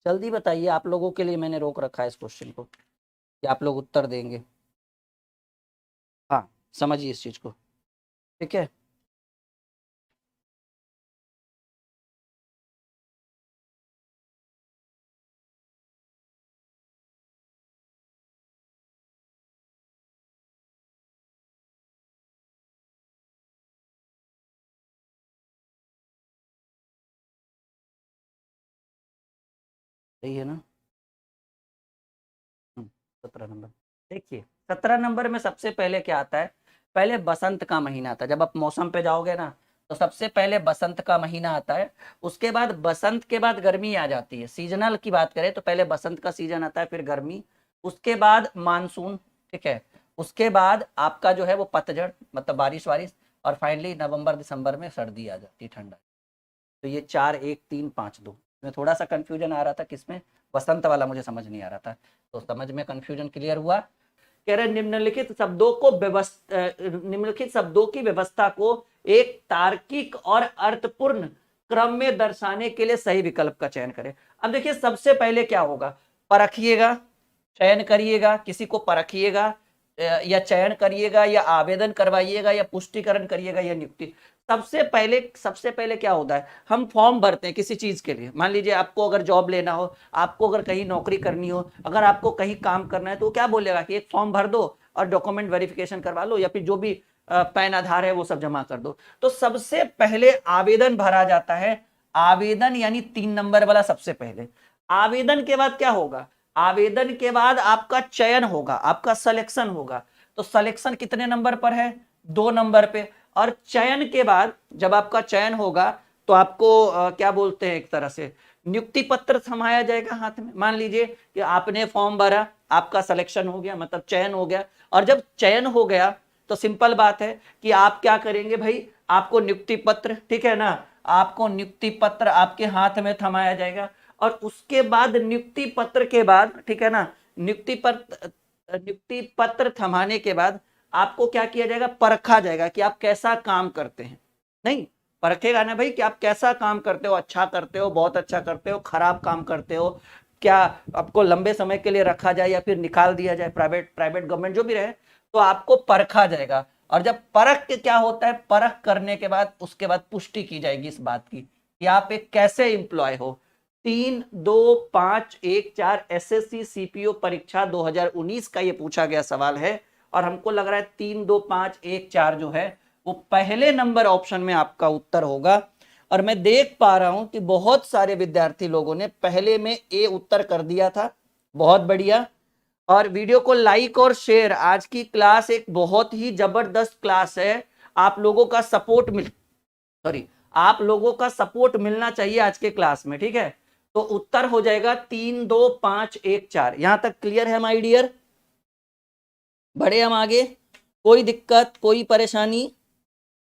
जल्दी बताइए, आप लोगों के लिए मैंने रोक रखा है इस क्वेश्चन को कि आप लोग उत्तर देंगे। हाँ, समझिए इस चीज को, ठीक है। सही है ना। 17 नंबर, देखिए 17 नंबर में सबसे पहले क्या आता है, पहले बसंत का महीना आता है। जब आप मौसम पे जाओगे ना, तो सबसे पहले बसंत का महीना आता है। उसके बाद बसंत के बाद गर्मी आ जाती है। सीजनल की बात करें तो पहले बसंत का सीजन आता है, फिर गर्मी, उसके बाद मानसून, ठीक है। उसके बाद आपका जो है वो पतझड़, मतलब बारिश वारिश, और फाइनली नवंबर दिसंबर में सर्दी आ जाती है, ठंडा। तो ये 4 1 3 5 2 में थोड़ा सा कंफ्यूजन आ रहा था, किसमें, बसंत वाला मुझे समझ नहीं आ रहा था। तो समझ में कंफ्यूजन क्लियर हुआ। कह रहे निम्नलिखित शब्दों की व्यवस्था को एक तार्किक और अर्थपूर्ण क्रम में दर्शाने के लिए सही विकल्प का चयन करें। अब देखिए सबसे पहले क्या होगा, परखिएगा, चयन करिएगा, किसी को परखिएगा, या चयन करिएगा, या आवेदन करवाइएगा, या पुष्टिकरण करिएगा, या नियुक्ति। सबसे पहले क्या होता है, हम फॉर्म भरते हैं किसी चीज के लिए। मान लीजिए आपको अगर जॉब लेना हो, आपको अगर कहीं नौकरी करनी हो, अगर आपको कहीं काम करना है, तो क्या बोलेगा कि एक फॉर्म भर दो और डॉक्यूमेंट वेरिफिकेशन करवा लो, या फिर जो भी पैन आधार है वो सब जमा कर दो। तो सबसे पहले आवेदन भरा जाता है। आवेदन यानी 3 नंबर वाला सबसे पहले। आवेदन के बाद क्या होगा, आवेदन के बाद आपका चयन होगा, आपका सिलेक्शन होगा। तो सिलेक्शन कितने नंबर पर है, 2 नंबर पे। और चयन के बाद जब आपका चयन होगा, तो आपको क्या बोलते हैं, एक तरह से नियुक्ति पत्र थमाया जाएगा हाथ में। मान लीजिए कि आपने फॉर्म भरा, आपका सिलेक्शन हो गया, मतलब चयन हो गया। और जब चयन हो गया तो सिंपल बात है कि आप क्या करेंगे भाई, आपको नियुक्ति पत्र, ठीक है ना, आपको नियुक्ति पत्र आपके हाथ में थमाया जाएगा। और उसके बाद नियुक्ति पत्र के बाद, ठीक है ना, नियुक्ति पत्र थमाने के बाद आपको क्या किया जाएगा, परखा जाएगा कि आप कैसा काम करते हैं। नहीं, परखेगा ना भाई कि आप कैसा काम करते हो, अच्छा करते हो, बहुत अच्छा करते हो, खराब काम करते हो, क्या आपको लंबे समय के लिए रखा जाए या फिर निकाल दिया जाए, प्राइवेट प्राइवेट गवर्नमेंट जो भी रहे, तो आपको परखा जाएगा। और जब परख के क्या होता है, परख करने के बाद उसके बाद पुष्टि की जाएगी इस बात की कि आप एक कैसे एम्प्लॉय हो। 3 2 5 1 4 एसएससी सीपीओ परीक्षा 2019 का ये पूछा गया सवाल है। और हमको लग रहा है 3 2 5 1 4 जो है वो पहले नंबर ऑप्शन में आपका उत्तर होगा। और मैं देख पा रहा हूं कि बहुत सारे विद्यार्थी लोगों ने पहले में ए उत्तर कर दिया था, बहुत बढ़िया। और वीडियो को लाइक और शेयर, आज की क्लास एक बहुत ही जबरदस्त क्लास है। आप लोगों का सपोर्ट आप लोगों का सपोर्ट मिलना चाहिए आज के क्लास में, ठीक है। तो उत्तर हो जाएगा 3 2 5 1 4। यहां तक क्लियर है माय डियर, बढ़े हम आगे, कोई दिक्कत, कोई परेशानी।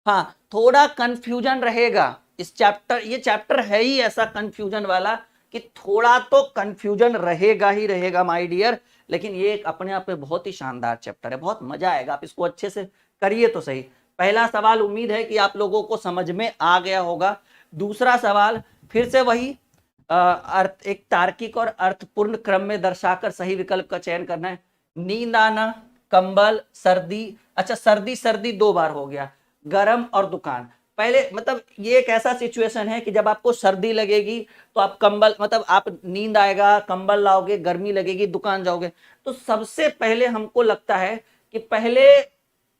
हाँ, थोड़ा कंफ्यूजन रहेगा इस चैप्टर, ये चैप्टर है ही ऐसा कंफ्यूजन वाला कि थोड़ा तो कंफ्यूजन रहेगा ही रहेगा माय डियर। लेकिन ये एक अपने आप में बहुत ही शानदार चैप्टर है, बहुत मजा आएगा, आप इसको अच्छे से करिए तो सही। पहला सवाल उम्मीद है कि आप लोगों को समझ में आ गया होगा। दूसरा सवाल फिर से वही, अर्थ, एक तार्किक और अर्थपूर्ण क्रम में दर्शाकर सही विकल्प का चयन करना है। नींद आना, कंबल, सर्दी, अच्छा सर्दी सर्दी 2 बार हो गया, गरम और दुकान। पहले मतलब ये एक ऐसा सिचुएशन है कि जब आपको सर्दी लगेगी तो आप कंबल, मतलब आप नींद आएगा, कंबल लाओगे, गर्मी लगेगी, दुकान जाओगे। तो सबसे पहले हमको लगता है कि पहले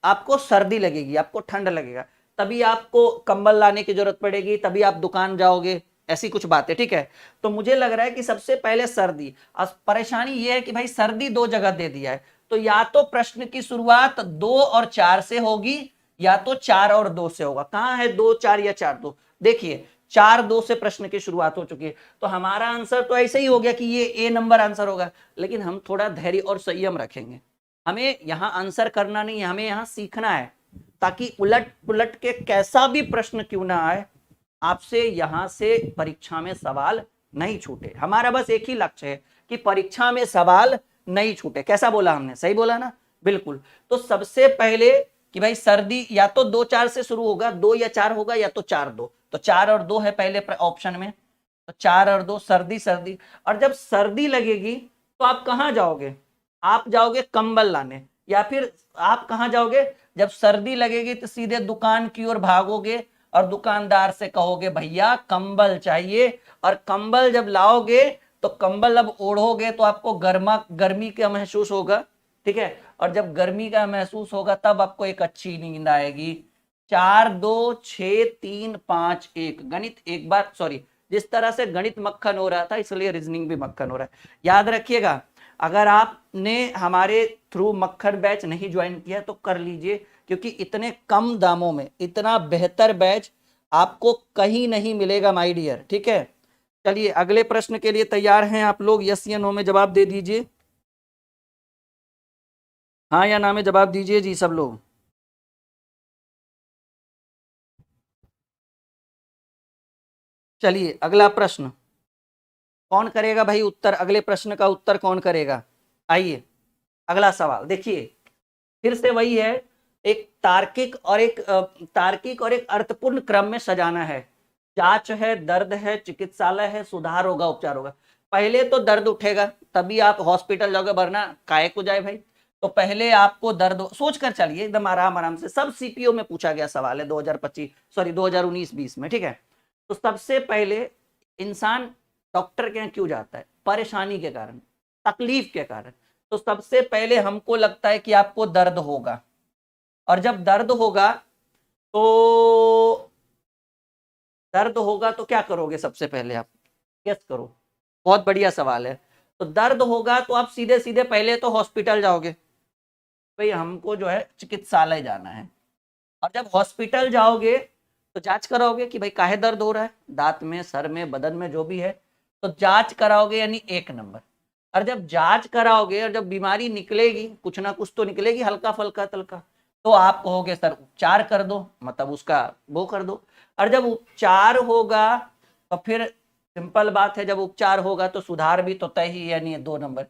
आपको सर्दी लगेगी, आपको ठंड लगेगा, तभी आपको कंबल लाने की जरूरत पड़ेगी, तभी आप दुकान जाओगे, ऐसी कुछ बात है, ठीक है। तो मुझे लग रहा है कि सबसे पहले सर्दी। अब परेशानी ये है कि भाई सर्दी 2 जगह दे दिया है, तो या तो प्रश्न की शुरुआत 2 और 4 से होगी या तो 4 और 2 से होगा। कहां है 2 4 या 4 2? देखिए 4 2 से प्रश्न की शुरुआत हो चुकी है, तो हमारा आंसर तो ऐसे ही हो गया कि ये ए नंबर आंसर होगा। लेकिन हम थोड़ा धैर्य और संयम रखेंगे, हमें यहां आंसर करना नहीं है, हमें यहां सीखना है, ताकि उलट पुलट के कैसा भी प्रश्न क्यों ना आए, आपसे यहां से परीक्षा में सवाल नहीं छूटे। हमारा बस एक ही लक्ष्य है कि परीक्षा में सवाल नहीं छूटे। कैसा बोला हमने? सही बोला ना? बिल्कुल। तो सबसे पहले कि भाई सर्दी या तो 2 4 से शुरू होगा, 2 या 4 होगा, या तो 4 2, तो 4 और 2 है पहले ऑप्शन में, तो 4 और 2 सर्दी सर्दी। और जब सर्दी लगेगी तो आप कहां जाओगे? आप जाओगे कंबल लाने, या फिर आप कहां जाओगे? जब सर्दी लगेगी तो सीधे दुकान की ओर भागोगे और दुकानदार से कहोगे भैया कंबल चाहिए, और कंबल जब लाओगे तो कंबल अब ओढ़ोगे तो आपको गर्मी का महसूस होगा, ठीक है, और जब गर्मी का महसूस होगा तब आपको एक अच्छी नींद आएगी। 4 2 6 3 5 1 गणित एक बार, सॉरी, जिस तरह से गणित मक्खन हो रहा था इसलिए रीजनिंग भी मक्खन हो रहा है। याद रखिएगा, अगर आपने हमारे थ्रू मक्खन बैच नहीं ज्वाइन किया तो कर लीजिए, क्योंकि इतने कम दामों में इतना बेहतर बैच आपको कहीं नहीं मिलेगा माय डियर, ठीक है। चलिए अगले प्रश्न के लिए तैयार हैं आप लोग? यस या नो में जवाब दे दीजिए, हाँ या ना में जवाब दीजिए जी सब लोग। चलिए अगला प्रश्न कौन करेगा भाई? उत्तर, अगले प्रश्न का उत्तर कौन करेगा? आइए अगला सवाल देखिए, फिर से वही है, एक तार्किक और एक अर्थपूर्ण क्रम में सजाना है। जांच है, दर्द है, चिकित्सालय है, सुधार होगा, उपचार होगा। पहले तो दर्द उठेगा तभी आप हॉस्पिटल जाओगे, वरना काहे को जाए भाई। तो पहले आपको दर्द, सोच कर चलिए एकदम आराम आराम से, सब सीपीओ में पूछा गया सवाल है 2025 सॉरी 2019-20 में, ठीक है। तो सबसे पहले इंसान डॉक्टर के यहाँ क्यों जाता है? परेशानी के कारण, तकलीफ के कारण। तो सबसे पहले हमको लगता है कि आपको दर्द होगा, और जब दर्द होगा तो क्या करोगे? सबसे पहले आप गेस करो, बहुत बढ़िया सवाल है। तो दर्द होगा तो आप सीधे सीधे पहले तो हॉस्पिटल जाओगे, भाई हमको जो है चिकित्सालय जाना है। और जब हॉस्पिटल जाओगे तो जांच कराओगे कि भाई काहे दर्द हो रहा है, दांत में, सर में, बदन में, जो भी है, तो जांच कराओगे, यानी 1 नंबर। और जब जांच कराओगे और जब बीमारी निकलेगी, कुछ ना कुछ तो निकलेगी, हल्का फल्का तलका, तो आप कहोगे सर उपचार कर दो, मतलब उसका वो कर दो। और जब उपचार होगा तो फिर सिंपल बात है, जब उपचार होगा तो सुधार भी तो तय ही, यानी 2 नंबर।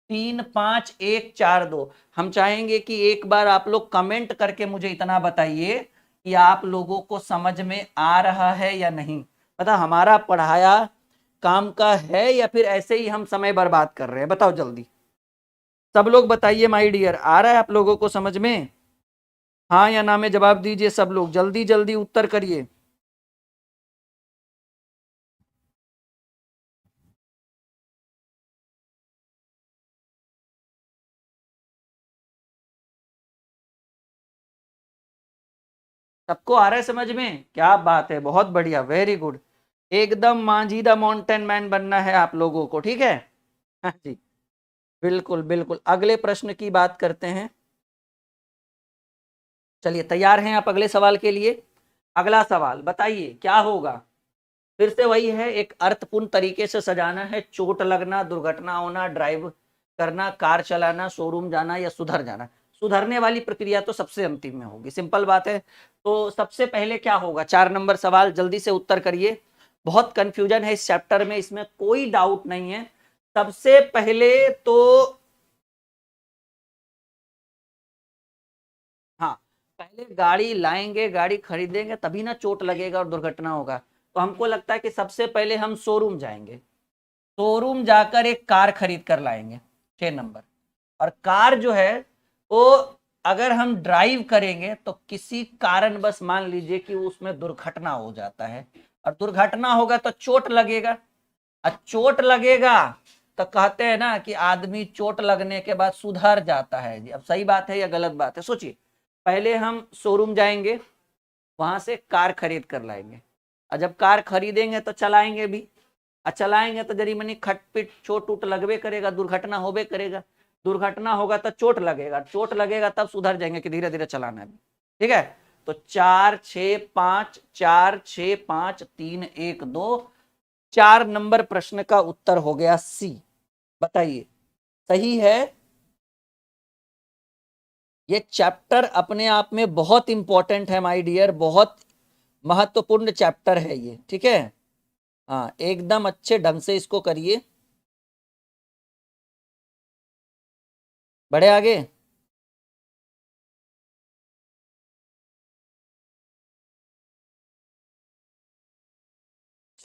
3 5 1 4 2। हम चाहेंगे कि एक बार आप लोग कमेंट करके मुझे इतना बताइए कि आप लोगों को समझ में आ रहा है या नहीं। पता हमारा पढ़ाया काम का है या फिर ऐसे ही हम समय बर्बाद कर रहे हैं? बताओ जल्दी, सब लोग बताइए माय डियर, आ रहा है आप लोगों को समझ में? हाँ या ना में जवाब दीजिए सब लोग, जल्दी जल्दी उत्तर करिए। सबको आ रहा है समझ में? क्या बात है, बहुत बढ़िया, वेरी गुड। एकदम मांझी द माउंटेन मैन बनना है आप लोगों को, ठीक है। हाँ जी, बिल्कुल बिल्कुल। अगले प्रश्न की बात करते हैं। चलिए तैयार हैं आप अगले सवाल के लिए? अगला सवाल बताइए क्या होगा? फिर से वही है, एक अर्थपूर्ण तरीके से सजाना है। चोट लगना, दुर्घटना होना, ड्राइव करना, कार चलाना, शोरूम जाना या सुधर जाना। सुधरने वाली प्रक्रिया तो सबसे अंतिम में होगी, सिंपल बात है। तो सबसे पहले क्या होगा? 4 नंबर सवाल, जल्दी से उत्तर करिए। बहुत कंफ्यूजन है इस चैप्टर में, इसमें कोई डाउट नहीं है। सबसे पहले तो हाँ, पहले गाड़ी लाएंगे, गाड़ी खरीदेंगे, तभी ना चोट लगेगा और दुर्घटना होगा। तो हमको लगता है कि सबसे पहले हम शोरूम जाएंगे, शोरूम जाकर एक कार खरीद कर लाएंगे, 6 नंबर। और कार जो है वो अगर हम ड्राइव करेंगे तो किसी कारणवश मान लीजिए कि उसमें दुर्घटना हो जाता है, और दुर्घटना होगा तो चोट लगेगा, और चोट लगेगा तो कहते हैं ना कि आदमी चोट लगने के बाद सुधर जाता है जी। अब सही बात है या गलत बात है? सोचिए, पहले हम शोरूम जाएंगे, वहां से कार खरीद कर लाएंगे, और जब कार खरीदेंगे तो चलाएंगे भी, और चलाएंगे तो जरी मनी खटपिट चोट उट लगबे करेगा, दुर्घटना होबे करेगा। दुर्घटना होगा तो चोट लगेगा, चोट लगेगा तब सुधर जाएंगे कि धीरे धीरे चलाना है। ठीक है, तो 4 6 5, 4 6 5 3 1 2, 4 नंबर प्रश्न का उत्तर हो गया सी। बताइए सही है। ये चैप्टर अपने आप में बहुत इंपॉर्टेंट है माय डियर, बहुत महत्वपूर्ण चैप्टर है ये। ठीक है, हाँ एकदम अच्छे ढंग से इसको करिए। बढ़े आगे।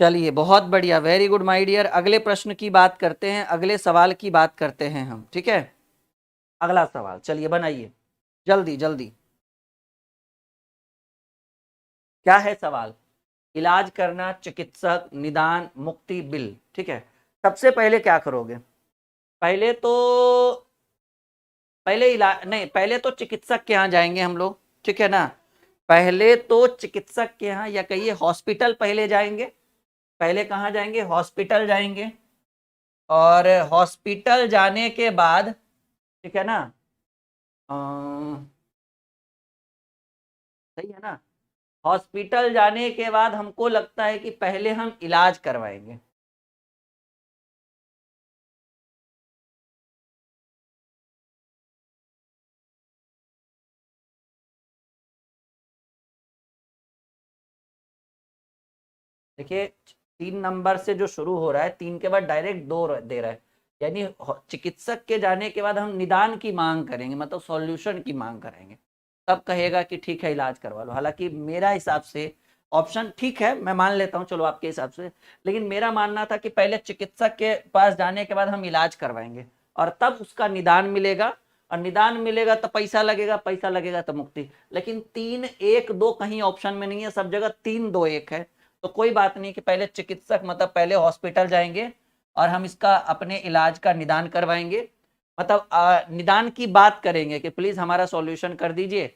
चलिए बहुत बढ़िया, वेरी गुड माय डियर। अगले प्रश्न की बात करते हैं, अगले सवाल की बात करते हैं हम। ठीक है, अगला सवाल चलिए बनाइए जल्दी जल्दी। क्या है सवाल? इलाज करना, चिकित्सक, निदान, मुक्ति, बिल। ठीक है, सबसे पहले क्या करोगे? पहले तो पहले इलाज नहीं, पहले तो चिकित्सक के यहाँ जाएंगे हम लोग। ठीक है ना, पहले तो चिकित्सक के यहाँ या कहिए हॉस्पिटल पहले जाएंगे। पहले कहाँ जाएंगे? हॉस्पिटल जाएंगे। और हॉस्पिटल जाने के बाद, ठीक है ना, सही है ना, हॉस्पिटल जाने के बाद हमको लगता है कि पहले हम इलाज करवाएंगे। देखिए 3 नंबर से जो शुरू हो रहा है, 3 के बाद डायरेक्ट 2 दे रहा है, यानी चिकित्सक के जाने के बाद हम निदान की मांग करेंगे, मतलब सॉल्यूशन की मांग करेंगे। तब कहेगा कि ठीक है इलाज करवा लो। हालांकि मेरा हिसाब से ऑप्शन ठीक है, मैं मान लेता हूँ चलो आपके हिसाब से, लेकिन मेरा मानना था कि पहले चिकित्सक के पास जाने के बाद हम इलाज करवाएंगे और तब उसका निदान मिलेगा, और निदान मिलेगा तो पैसा लगेगा, पैसा लगेगा तो मुक्ति। लेकिन 3 1 2 कहीं ऑप्शन में नहीं है, सब जगह 3 2 1 है। तो कोई बात नहीं कि पहले चिकित्सक मतलब पहले हॉस्पिटल जाएंगे और हम इसका अपने इलाज का निदान करवाएंगे, मतलब निदान की बात करेंगे कि प्लीज हमारा सॉल्यूशन कर दीजिए।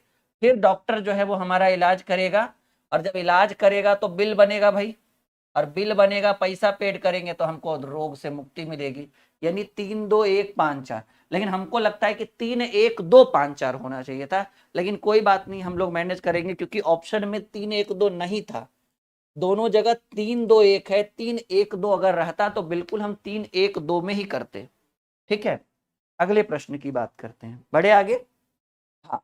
फिर डॉक्टर जो है वो हमारा इलाज करेगा, और जब इलाज करेगा तो बिल बनेगा भाई, और बिल बनेगा, पैसा पेड करेंगे तो हमको रोग से मुक्ति मिलेगी। यानी 3 2 1 5 4। लेकिन हमको लगता है कि 3 1 2 5 4 होना चाहिए था, लेकिन कोई बात नहीं, हम लोग मैनेज करेंगे क्योंकि ऑप्शन में 3 1 2 नहीं था, दोनों जगह 3 2 1 है। 3 1 2 अगर रहता तो बिल्कुल हम 3 1 2 में ही करते। ठीक है, अगले प्रश्न की बात करते हैं, बढ़े आगे। हाँ,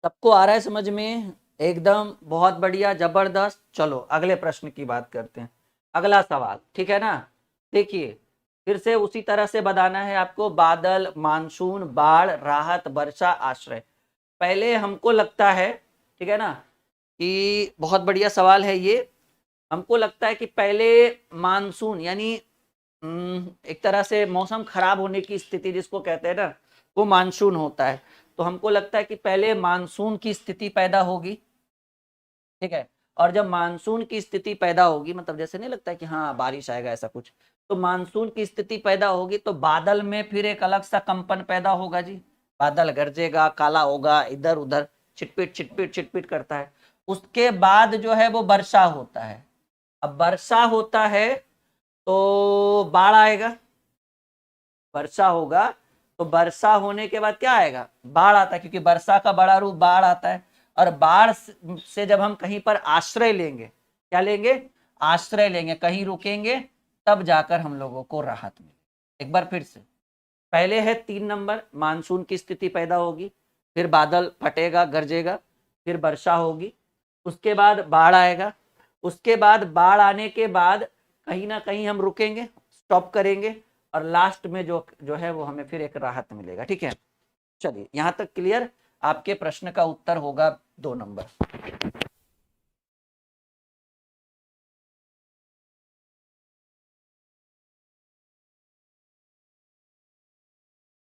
सबको आ रहा है समझ में? एकदम बहुत बढ़िया, जबरदस्त। चलो अगले प्रश्न की बात करते हैं, अगला सवाल। ठीक है ना, देखिए फिर से उसी तरह से बताना है आपको। बादल, मानसून, बाढ़, राहत, वर्षा, आश्रय। पहले हमको लगता है, ठीक है ना, कि बहुत बढ़िया सवाल है ये। हमको लगता है कि पहले मानसून, यानी एक तरह से मौसम खराब होने की स्थिति जिसको कहते हैं ना, वो मानसून होता है। तो हमको लगता है कि पहले मानसून की स्थिति पैदा होगी। ठीक है, और जब मानसून की स्थिति पैदा होगी, मतलब जैसे नहीं लगता है कि हाँ बारिश आएगा ऐसा कुछ, तो मानसून की स्थिति पैदा होगी तो बादल में फिर एक अलग सा कंपन पैदा होगा जी। बादल गरजेगा, काला होगा, इधर उधर छिटपिट छिटपिट छिटपिट करता है। उसके बाद जो है वो वर्षा होता है। अब वर्षा होता है तो बाढ़ आएगा, वर्षा होगा तो वर्षा होने के बाद क्या आएगा? बाढ़ आता है, क्योंकि वर्षा का बड़ा रूप बाढ़ आता है। और बाढ़ से जब हम कहीं पर आश्रय लेंगे, क्या लेंगे? आश्रय लेंगे, कहीं रुकेंगे, तब जाकर हम लोगों को राहत मिले। एक बार फिर से, पहले है 3 नंबर, मानसून की स्थिति पैदा होगी, फिर बादल फटेगा, गरजेगा, फिर वर्षा होगी, उसके बाद बाढ़ आएगा, उसके बाद बाढ़ आने के बाद कहीं ना कहीं हम रुकेंगे, स्टॉप करेंगे, और लास्ट में जो जो है वो हमें फिर एक राहत मिलेगा। ठीक है, चलिए यहां तक क्लियर। आपके प्रश्न का उत्तर होगा 2 नंबर।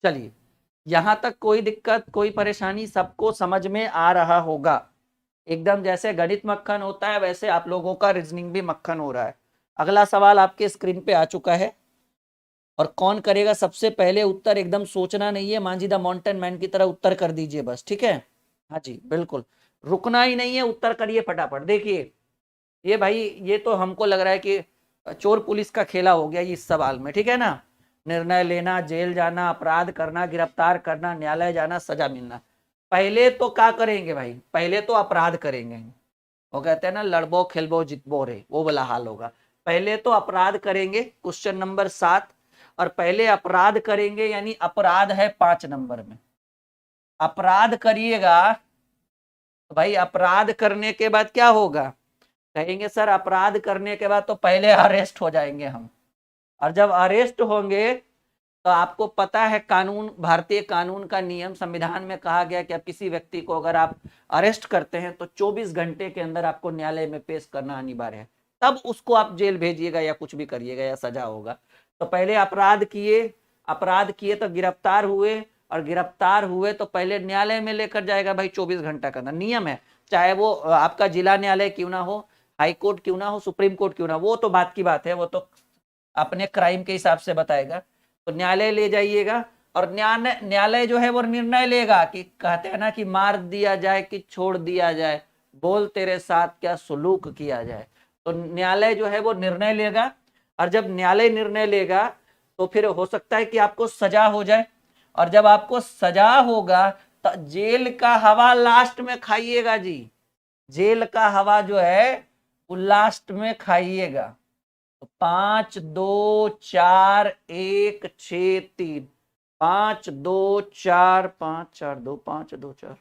चलिए यहां तक कोई दिक्कत, कोई परेशानी, सबको समझ में आ रहा होगा। एकदम जैसे गणित मक्खन होता है वैसे आप लोगों का रीजनिंग भी मक्खन हो रहा है। अगला सवाल आपके स्क्रीन पे आ चुका है, और कौन करेगा सबसे पहले उत्तर? एकदम सोचना नहीं है, मांझी द माउंटेन मैन की तरह उत्तर कर दीजिए बस। ठीक है, हाँ जी बिल्कुल, रुकना ही नहीं है, उत्तर करिए फटाफट। देखिए ये भाई, ये तो हमको लग रहा है कि चोर पुलिस का खेला हो गया इस सवाल में। ठीक है ना, निर्णय लेना, जेल जाना, अपराध करना, गिरफ्तार करना, न्यायालय जाना, सजा मिलना। पहले तो क्या करेंगे भाई, पहले तो अपराध करेंगे। वो कहते हैं ना, लड़बो खिलबो जितबो रे, वो वाला हाल होगा। पहले तो अपराध करेंगे, क्वेश्चन नंबर 7। और पहले अपराध करेंगे, यानी अपराध है 5 नंबर में। अपराध करिएगा तो भाई अपराध करने के बाद क्या होगा, कहेंगे सर अपराध करने के बाद तो पहले अरेस्ट हो जाएंगे हम। और जब अरेस्ट होंगे तो आपको पता है कानून, भारतीय कानून का नियम, संविधान में कहा गया कि आप किसी व्यक्ति को अगर आप अरेस्ट करते हैं तो 24 घंटे के अंदर आपको न्यायालय में पेश करना अनिवार्य है, तब उसको आप जेल भेजिएगा या कुछ भी करिएगा या सजा होगा। तो पहले अपराध किए, अपराध किए तो गिरफ्तार हुए, और गिरफ्तार हुए तो पहले न्यायालय में लेकर जाएगा भाई 24 घंटा का नियम है। चाहे वो आपका जिला न्यायालय क्यों ना हो, हाई कोर्ट क्यों ना हो, सुप्रीम कोर्ट क्यों ना, वो तो बात की बात है, वो तो अपने क्राइम के हिसाब से बताएगा। तो न्यायालय ले जाइएगा, और न्यायालय जो है वो निर्णय लेगा कि कहते हैं ना कि मार दिया जाए कि छोड़ दिया जाए, बोल तेरे साथ क्या सुलूक किया जाए। तो न्यायालय जो है वो निर्णय लेगा, और जब न्यायालय निर्णय लेगा तो फिर हो सकता है कि आपको सजा हो जाए। और जब आपको सजा होगा तो जेल का हवा लास्ट में खाइएगा जी, जेल का हवा जो है वो लास्ट में खाइएगा। तो 5 2 4 1 6 3, 5 2 4 5 4 2 5 2 4,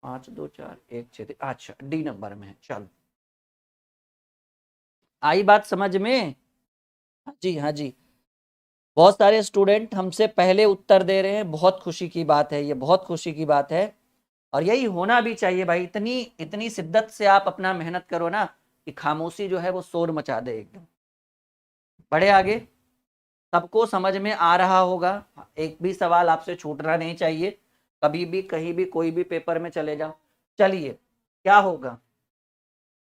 5 2 4 1 6 3। अच्छा डी नंबर में है, चलो आई बात समझ में। हाँ जी, हाँ जी। बहुत सारे स्टूडेंट हमसे पहले उत्तर दे रहे हैं, बहुत खुशी की बात है, ये बहुत खुशी की बात है। और यही होना भी चाहिए भाई, इतनी इतनी शिद्दत से आप अपना मेहनत करो ना कि खामोशी जो है वो शोर मचा दे एकदम। बढ़े आगे, सबको समझ में आ रहा होगा, एक भी सवाल आपसे छूटना नहीं चाहिए, कभी भी कहीं भी कोई भी पेपर में चले जाओ। चलिए, क्या होगा,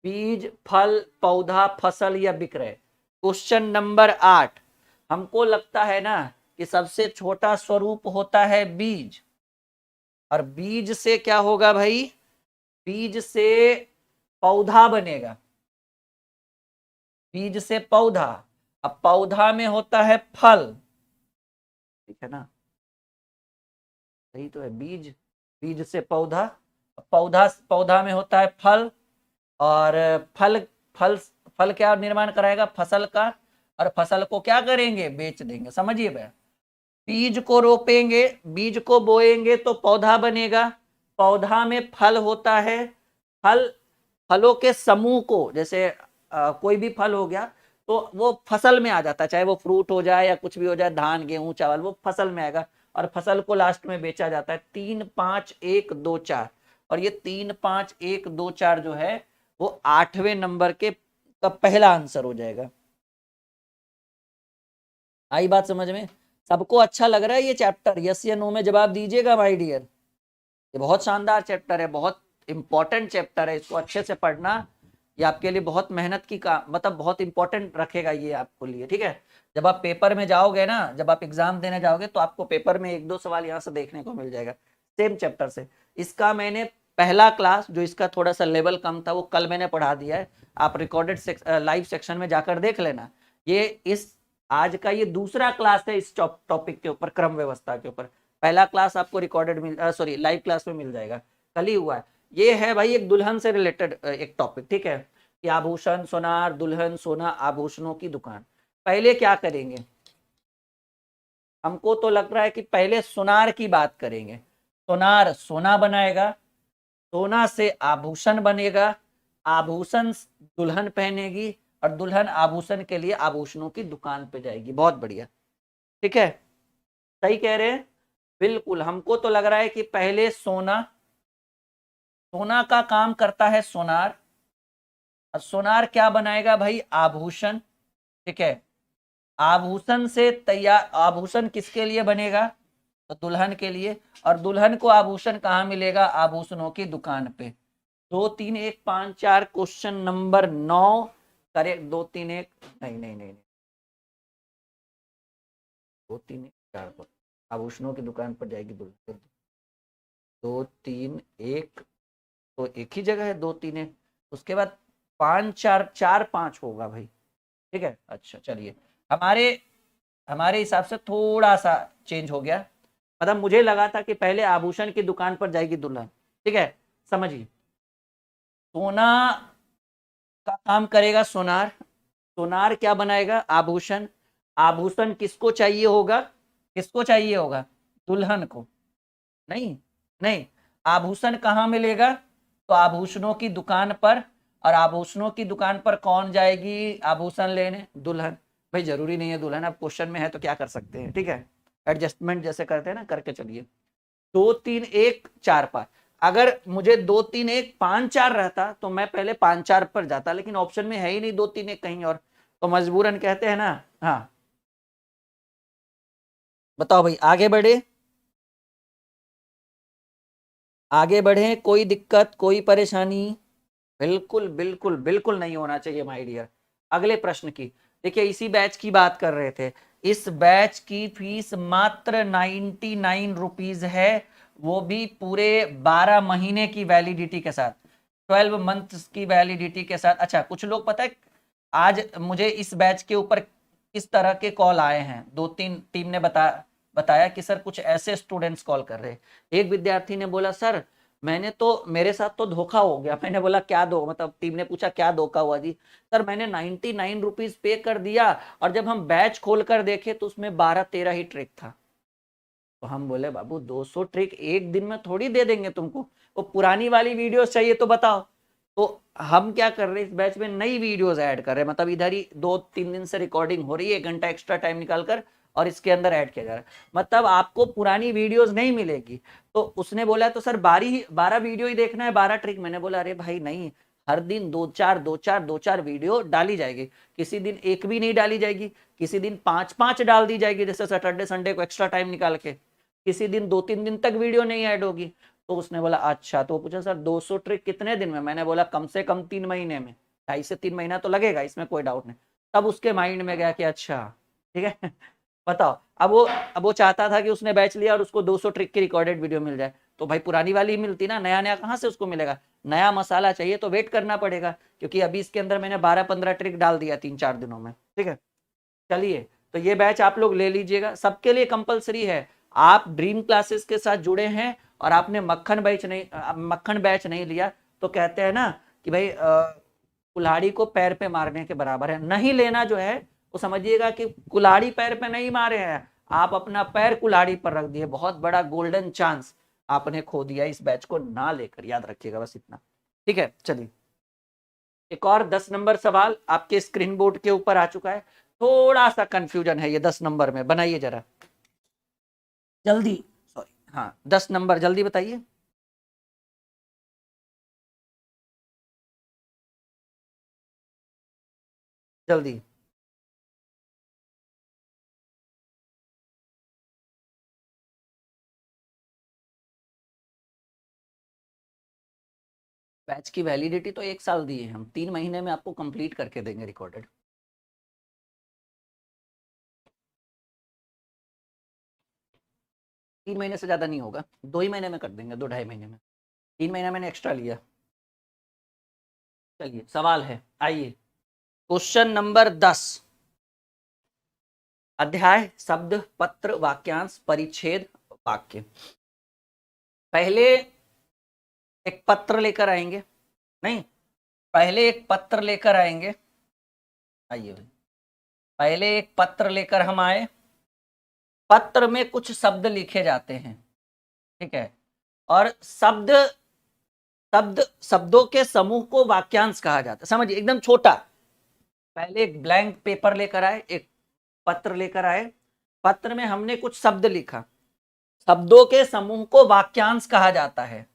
बीज, फल, पौधा, फसल या विक्रय। Question number 8। हमको लगता है ना कि सबसे छोटा स्वरूप होता है बीज, और बीज से क्या होगा भाई, बीज से पौधा बनेगा, बीज से पौधा। अब पौधा में होता है फल, ठीक है ना, सही तो है, बीज, बीज से पौधा, पौधा, पौधा में होता है फल, और फल, फल, फल क्या निर्माण कराएगा, फसल का, और फसल को क्या करेंगे, बेच देंगे। समझिए भैया, बीज को रोपेंगे, बीज को बोएंगे तो पौधा बनेगा, पौधा में फल होता है, फल, फलों के समूह को, जैसे कोई भी फल हो गया तो वो फसल में आ जाता है, चाहे वो फ्रूट हो जाए या कुछ भी हो जाए, धान गेहूं चावल, वो फसल में आएगा, और फसल को लास्ट में बेचा जाता है। 3 5 1 2 4, और ये 3 5 1 2 4 जो है वो 8वें नंबर के का पहला आंसर हो जाएगा। आई बात समझ में, सबको अच्छा लग रहा है ये चैप्टर, यस या नो में जवाब दीजिएगा माय डियर। ये बहुत शानदार चैप्टर है, बहुत इंपॉर्टेंट चैप्टर है, इसको अच्छे से पढ़ना, ये आपके लिए बहुत मेहनत की का मतलब बहुत इंपॉर्टेंट रखेगा ये आपको लिए, ठीक है। जब आप पेपर में जाओगे ना, जब आप एग्जाम देने जाओगे तो आपको पेपर में 1 2 सवाल यहाँ से देखने को मिल जाएगा सेम चैप्टर से। इसका मैंने पहला क्लास जो इसका थोड़ा सा लेवल कम था वो कल मैंने पढ़ा दिया है, आप रिकॉर्डेड लाइव सेक्शन में जाकर देख लेना। ये इस आज का ये दूसरा क्लास है इस टॉपिक के ऊपर, क्रम व्यवस्था के ऊपर। पहला क्लास आपको रिकॉर्डेड सॉरी लाइव क्लास में मिल जाएगा, कल ही हुआ है। ये है भाई एक दुल्हन से रिलेटेड एक टॉपिक, ठीक है, कि आभूषण, सोनार, दुल्हन, सोना, आभूषणों की दुकान। पहले क्या करेंगे, हमको तो लग रहा है कि पहले सोनार की बात करेंगे। सोनार सोना बनाएगा, सोना से आभूषण बनेगा, आभूषण दुल्हन पहनेगी, और दुल्हन आभूषण के लिए आभूषणों की दुकान पे जाएगी। बहुत बढ़िया, ठीक है, सही कह रहे हैं बिल्कुल। हमको तो लग रहा है कि पहले सोना, सोना का काम करता है सोनार, और सोनार क्या बनाएगा भाई, आभूषण, ठीक है। आभूषण से तैयार, आभूषण किसके लिए बनेगा, तो दुल्हन के लिए, और दुल्हन को आभूषण कहाँ मिलेगा, आभूषणों की दुकान पे। 2 3 1 5 4, क्वेश्चन नंबर 9 करेक्ट। 2 3 1 नहीं नहीं नहीं, 2 3 1 4 पर आभूषणों की दुकान पर जाएगी दुल्हन। 2 3 1 तो एक ही जगह है, 2 3 1, उसके बाद 5 4 4 5 होगा भाई, ठीक है। अच्छा चलिए, हमारे हमारे हिसाब से थोड़ा सा चेंज हो गया। मतलब मुझे लगा था कि पहले आभूषण की दुकान पर जाएगी दुल्हन, ठीक है, समझिए। सोना का काम करेगा सोनार, सोनार क्या बनाएगा, आभूषण। आभूषण किसको चाहिए होगा, किसको चाहिए होगा, दुल्हन को। नहीं, नहीं, आभूषण कहाँ मिलेगा, तो आभूषणों की दुकान पर। और आभूषणों की दुकान पर कौन जाएगी आभूषण लेने, दुल्हन। भाई जरूरी नहीं है दुल्हन, अब क्वेश्चन में है तो क्या कर सकते हैं, ठीक है, एडजस्टमेंट जैसे करते हैं ना, करके चलिए। 2 3 1 4 5, अगर मुझे 2 3 1 5 4 रहता तो मैं पहले 5 4 पर जाता, लेकिन ऑप्शन में है ही नहीं 2 3 1 कहीं और, तो मजबूरन कहते हैं ना। हाँ बताओ भाई, आगे बढ़े, आगे बढ़े, कोई दिक्कत कोई परेशानी। बिल्कुल बिल्कुल बिल्कुल नहीं होना चाहिए माय डियर। अगले प्रश्न की, देखिए इसी बैच की बात कर रहे थे। इस बैच की फीस मात्र 99 रुपीज है, वो भी पूरे 12 महीने की वैलिडिटी के साथ, 12 मंथ्स की वैलिडिटी के साथ। अच्छा, कुछ लोग पता है आज मुझे इस बैच के ऊपर किस तरह के कॉल आए हैं, 2 3 टीम ने बताया कि सर कुछ ऐसे स्टूडेंट्स कॉल कर रहे हैं। एक विद्यार्थी ने बोला सर मैंने तो, मेरे साथ तो धोखा हो गया। मैंने बोला क्या दो, मतलब टीम ने पूछा क्या धोखा हुआ जी। सर मैंने 99 रुपीज पे कर दिया, और जब हम बैच खोल कर देखे तो उसमें 12 13 ही ट्रिक था। तो हम बोले बाबू 200 ट्रिक एक दिन में थोड़ी दे देंगे तुमको, वो पुरानी वाली वीडियोस चाहिए तो बताओ। तो हम क्या कर रहे हैं, इस बैच में नई वीडियोस ऐड कर रहे हैं, मतलब इधर ही 2 3 दिन से रिकॉर्डिंग हो रही है, 1 घंटा एक्स्ट्रा टाइम निकाल कर, और इसके अंदर ऐड किया जा रहा है। मतलब आपको पुरानी वीडियोस नहीं मिलेगी। तो उसने बोला तो सर 12 वीडियो ही देखना है, 12 ट्रिक। मैंने बोला अरे भाई नहीं, हर दिन 2 4 वीडियो डाली जाएगी। किसी दिन एक भी नहीं डाली जाएगी, किसी दिन 5 5 डाल दी जाएगी, जैसे सैटरडे संडे को एक्स्ट्रा टाइम निकाल के। किसी दिन 2 3 दिन तक वीडियो नहीं ऐड होगी। तो उसने बोला अच्छा, तो पूछा सर 200 ट्रिक कितने दिन में, मैंने बोला कम से कम 3 महीने में, 2.5 से 3 महीना तो लगेगा, इसमें कोई डाउट नहीं। तब उसके माइंड में गया कि अच्छा ठीक है बताओ। अब वो चाहता था कि उसने बैच लिया और उसको 200 ट्रिक की रिकॉर्डेड वीडियो मिल जाए, तो भाई पुरानी वाली ही मिलती ना, नया नया कहाँ से उसको मिलेगा। नया मसाला चाहिए तो वेट करना पड़ेगा, क्योंकि अभी इसके अंदर मैंने 12 15 ट्रिक डाल दिया 3 4 दिनों में, ठीक है। चलिए, तो ये बैच आप लोग ले लीजिएगा, सबके लिए कंपलसरी है। आप ड्रीम क्लासेस के साथ जुड़े हैं और आपने मक्खन बैच नहीं लिया, तो कहते हैं ना कि भाई कुल्हाड़ी को पैर पे मारने के बराबर है। नहीं लेना जो है वो समझिएगा कि कुल्हाड़ी पैर पे नहीं मारे हैं, आप अपना पैर कुल्हाड़ी पर रख दिए, बहुत बड़ा गोल्डन चांस आपने खो दिया इस बैच को ना लेकर, याद रखिएगा बस इतना, ठीक है। चलिए, एक और 10 नंबर सवाल आपके स्क्रीन बोर्ड के ऊपर आ चुका है। थोड़ा सा कंफ्यूजन है ये 10 नंबर में, बनाइए जरा जल्दी, सॉरी, हाँ 10 नंबर जल्दी बताइए। जल्दी, बैच की वैलिडिटी तो 1 साल दी है, हम 3 महीने में आपको कंप्लीट करके देंगे रिकॉर्डेड। 3 महीने से ज्यादा नहीं होगा, 2 ही महीने में कर देंगे, 2 2.5 महीने में। 3 महीना मैंने एक्स्ट्रा लिया। चलिए सवाल है, आइए क्वेश्चन नंबर 10। अध्याय शब्द पत्र वाक्यांश परिच्छेद वाक्य। पहले एक पत्र लेकर आएंगे, नहीं, पहले एक पत्र लेकर आएंगे, आइए भाई, पहले एक पत्र लेकर हम आए। पत्र में कुछ शब्द लिखे जाते हैं, ठीक है, और शब्दों के समूह को वाक्यांश कहा जाता है। समझिए एकदम छोटा, पहले एक ब्लैंक पेपर लेकर आए, एक पत्र लेकर आए, पत्र में हमने कुछ शब्द लिखा, शब्दों के समूह को वाक्यांश कहा जाता है,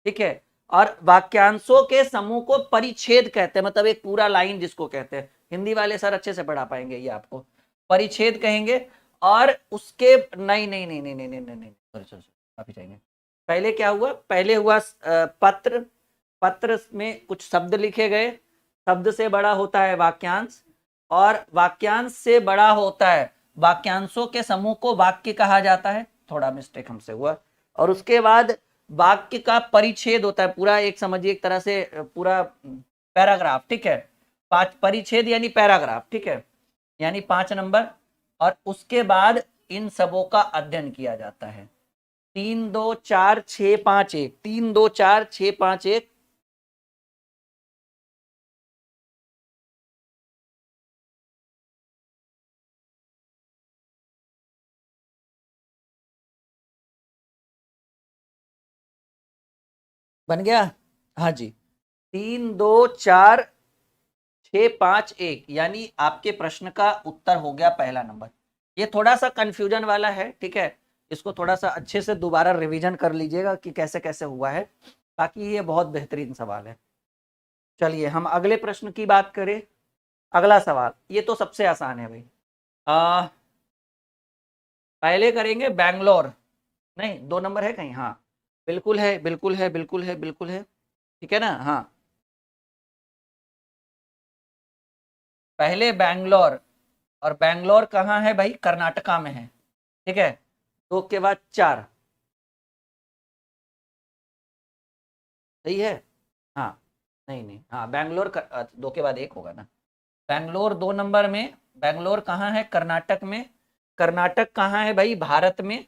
ठीक है। और वाक्यांशों के समूह को परिच्छेद कहते हैं, मतलब एक पूरा लाइन जिसको कहते हैं। हिंदी वाले सर अच्छे से पढ़ा पाएंगे ये आपको, परिच्छेद कहेंगे। और उसके नहीं नहीं नहीं नहीं नहीं नहीं नहीं नहीं, सॉरी वापिस जाएंगे। पहले क्या हुआ, पहले हुआ पत्र, पत्र में कुछ शब्द लिखे गए, शब्द से बड़ा होता है वाक्यांश, और वाक्यांश से बड़ा होता है, वाक्यांशों के समूह को वाक्य कहा जाता है। थोड़ा मिस्टेक हमसे हुआ। और उसके बाद वाक्य का परिच्छेद होता है, पूरा एक समझिए एक तरह से पूरा पैराग्राफ, ठीक है। 5 परिच्छेद यानी पैराग्राफ, ठीक है, यानी 5 नंबर। और उसके बाद इन सबों का अध्ययन किया जाता है। 3 2 4 6 5 1, 3 2 4 6 5 1। बन गया? हाँ जी। 3 2 4 6 5 1 यानी आपके प्रश्न का उत्तर हो गया पहला नंबर। ये थोड़ा सा कंफ्यूजन वाला है, ठीक है, इसको थोड़ा सा अच्छे से दोबारा रिवीजन कर लीजिएगा कि कैसे कैसे हुआ है। बाकी ये बहुत बेहतरीन सवाल है। चलिए हम अगले प्रश्न की बात करें। अगला सवाल ये तो सबसे आसान है भाई। आ, पहले करेंगे बैंगलोर। नहीं, 2 नंबर है कहीं? हाँ, बिल्कुल है, बिल्कुल है, बिल्कुल है, बिल्कुल है। ठीक है ना? हाँ, पहले बैंगलोर। और बैंगलोर कहाँ है भाई? कर्नाटका में है। ठीक है, 2 के बाद 4। सही है? हाँ, नहीं नहीं, हाँ बैंगलोर 2 के बाद 1 होगा ना। बैंगलोर 2 नंबर में। बैंगलोर कहाँ है? कर्नाटक में। कर्नाटक कहाँ है भाई? भारत में।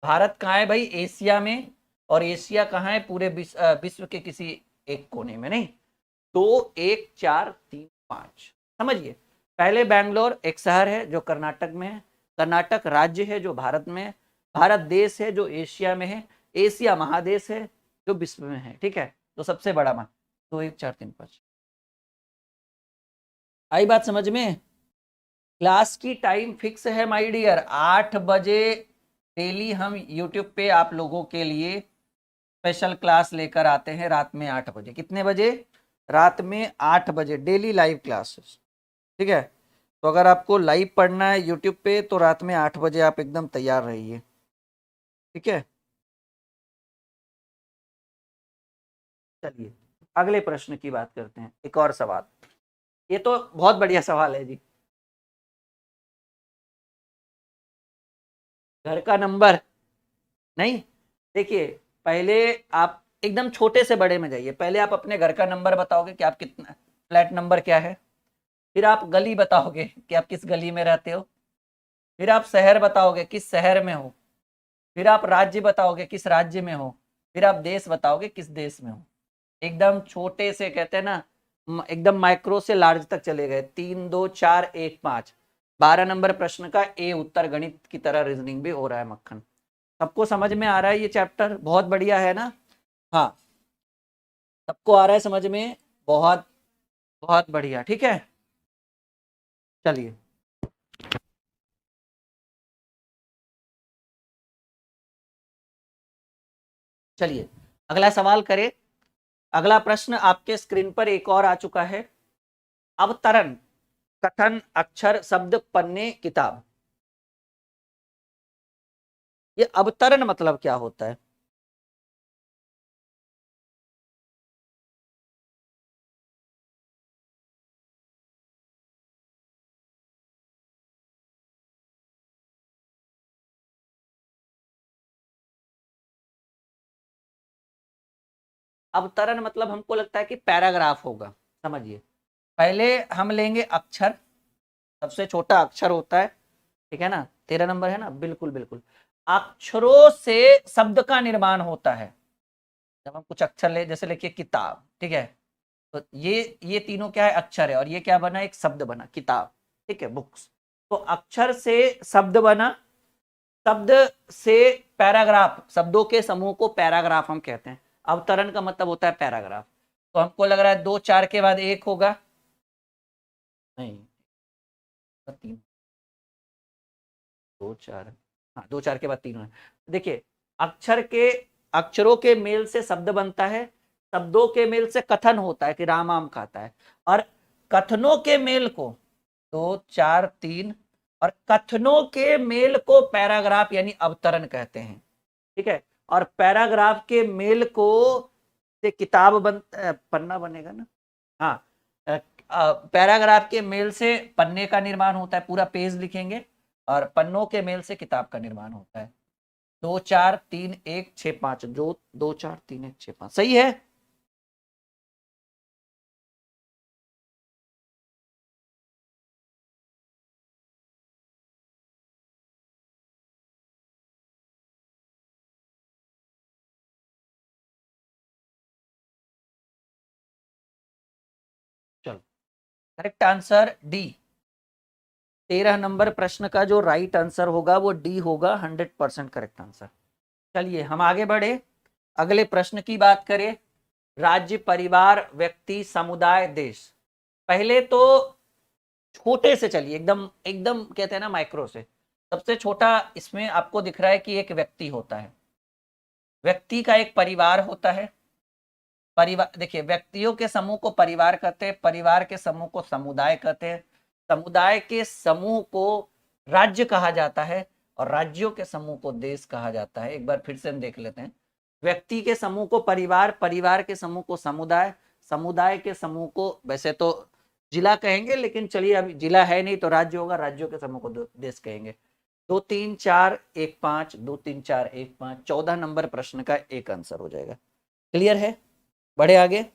भारत कहाँ है भाई? एशिया में। और एशिया कहाँ है? पूरे विश्व के किसी एक कोने में। नहीं, 2 1 4 3 5, समझिए। पहले बैंगलोर एक शहर है जो कर्नाटक में है। कर्नाटक राज्य है जो भारत में है। भारत देश है जो एशिया में है। एशिया महादेश है जो विश्व में है। ठीक है, तो सबसे बड़ा मान 2 1 4 3 5। आई बात समझ में? क्लास की टाइम फिक्स है माय डियर, 8 बजे डेली हम यूट्यूब पे आप लोगों के लिए स्पेशल क्लास लेकर आते हैं रात में 8 बजे। कितने बजे? रात में 8 बजे डेली लाइव क्लासेस। ठीक है, तो अगर आपको लाइव पढ़ना है यूट्यूब पे तो रात में 8 बजे आप एकदम तैयार रहिए। ठीक है, चलिए अगले प्रश्न की बात करते हैं। एक और सवाल, ये तो बहुत बढ़िया सवाल है जी। घर का नंबर? नहीं, देखिए, पहले आप एकदम छोटे से बड़े में जाइए। पहले आप अपने घर का नंबर बताओगे कि आप कितना, फ्लैट नंबर क्या है। फिर आप गली बताओगे कि आप किस गली में रहते हो। फिर आप शहर बताओगे किस शहर में हो। फिर आप राज्य बताओगे किस राज्य में हो। फिर आप देश बताओगे किस देश में हो। एकदम छोटे से, कहते हैं ना, एकदम माइक्रो से लार्ज तक चले गए। 3 2 4 1 5, 12 नंबर प्रश्न का ए उत्तर गणित की तरह रीजनिंग भी हो रहा है मक्खन। सबको समझ में आ रहा है? ये चैप्टर बहुत बढ़िया है ना? हाँ, सबको आ रहा है समझ में? बहुत बहुत बढ़िया। ठीक है, चलिए चलिए अगला सवाल करें। अगला प्रश्न आपके स्क्रीन पर एक और आ चुका है। अवतरण, कथन, अक्षर, शब्द, पन्ने, किताब। ये अवतरण मतलब क्या होता है? अवतरण मतलब हमको लगता है कि पैराग्राफ होगा। समझिए, पहले हम लेंगे अक्षर। सबसे छोटा अक्षर होता है। ठीक है ना? 13 नंबर है ना? बिल्कुल बिल्कुल। अक्षरों से शब्द का निर्माण होता है। जब हम कुछ अक्षर ले, जैसे लिखिए किताब। ठीक है, तो ये तीनों क्या है? अक्षर है। और ये क्या बना? एक शब्द बना, किताब। ठीक है, बुक्स। तो अक्षर से शब्द बना। शब्द से पैराग्राफ, शब्दों के समूह को पैराग्राफ हम कहते हैं। अवतरण का मतलब होता है पैराग्राफ। तो हमको लग रहा है 2 4 के बाद 1 होगा। नहीं, 3 2 4, हाँ 2 4 के बाद 3 है। देखिए, अक्षर के अक्षरों के मेल से शब्द बनता है। शब्दों के मेल से कथन होता है कि राम आम खाता है। और कथनों के मेल को 2 4 3, और कथनों के मेल को पैराग्राफ यानी अवतरण कहते हैं। ठीक है, और पैराग्राफ के मेल को से किताब पन्ना बनेगा ना? हाँ, पैराग्राफ के मेल से पन्ने का निर्माण होता है, पूरा पेज लिखेंगे। और पन्नों के मेल से किताब का निर्माण होता है। 2 4 3 1 6 5, जो 2 4 3 1 6 5 सही है। Correct answer D. 13 नंबर प्रश्न का जो राइट आंसर होगा वो डी होगा, 100% करेक्ट आंसर। चलिए हम आगे बढ़े, अगले प्रश्न की बात करें। राज्य, परिवार, व्यक्ति, समुदाय, देश। पहले तो छोटे से चलिए, एकदम एकदम कहते हैं ना माइक्रो से। सबसे छोटा इसमें आपको दिख रहा है कि एक व्यक्ति होता है, व्यक्ति का एक परिवार होता है। परिवार, देखिए व्यक्तियों के समूह को परिवार कहते हैं, परिवार के समूह को समुदाय कहते हैं, समुदाय के समूह को राज्य कहा जाता है, और राज्यों के समूह को देश कहा जाता है। एक बार फिर से हम देख लेते हैं। व्यक्ति के समूह को परिवार, परिवार के समूह को समुदाय, समुदाय के समूह को वैसे तो जिला कहेंगे, लेकिन चलिए अभी जिला है नहीं तो राज्य होगा, राज्यों के समूह को देश कहेंगे। 2 3 4 1 5, 2 3 4 1 5, 14 नंबर प्रश्न का एक आंसर हो जाएगा। क्लियर है? बढ़े आगे।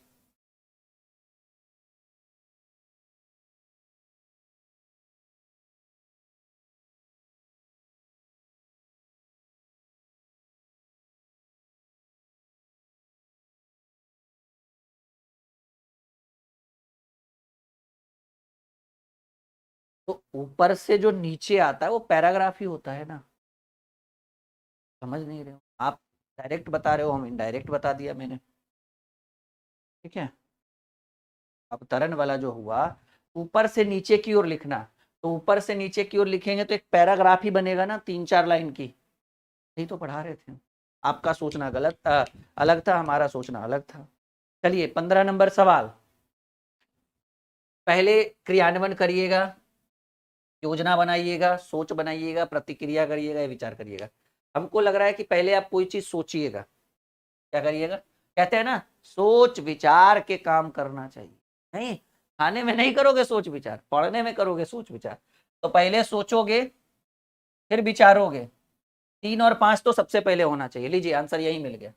तो ऊपर से जो नीचे आता है वो पैराग्राफ ही होता है ना, समझ नहीं रहे हो आप? डायरेक्ट बता रहे हो, हम इनडायरेक्ट बता दिया मैंने, ठीक है। अवतरण वाला जो हुआ, ऊपर से नीचे की ओर लिखना, तो ऊपर से नीचे की ओर लिखेंगे तो एक पैराग्राफ ही बनेगा ना, 3 4 लाइन की। यही तो पढ़ा रहे थे। आपका सोचना गलत अलग था, हमारा सोचना अलग था। चलिए 15 नंबर सवाल। पहले क्रियान्वयन करिएगा, योजना बनाइएगा, सोच बनाइएगा, प्रतिक्रिया करिएगा, विचार करिएगा। हमको लग रहा है कि पहले आप कोई चीज सोचिएगा। क्या करिएगा? कहते हैं ना सोच विचार के काम करना चाहिए। नहीं, खाने में नहीं करोगे सोच विचार, पढ़ने में करोगे सोच विचार। तो पहले सोचोगे फिर विचारोगे। 3 और 5 तो सबसे पहले होना चाहिए। लीजिए आंसर यही मिल गया।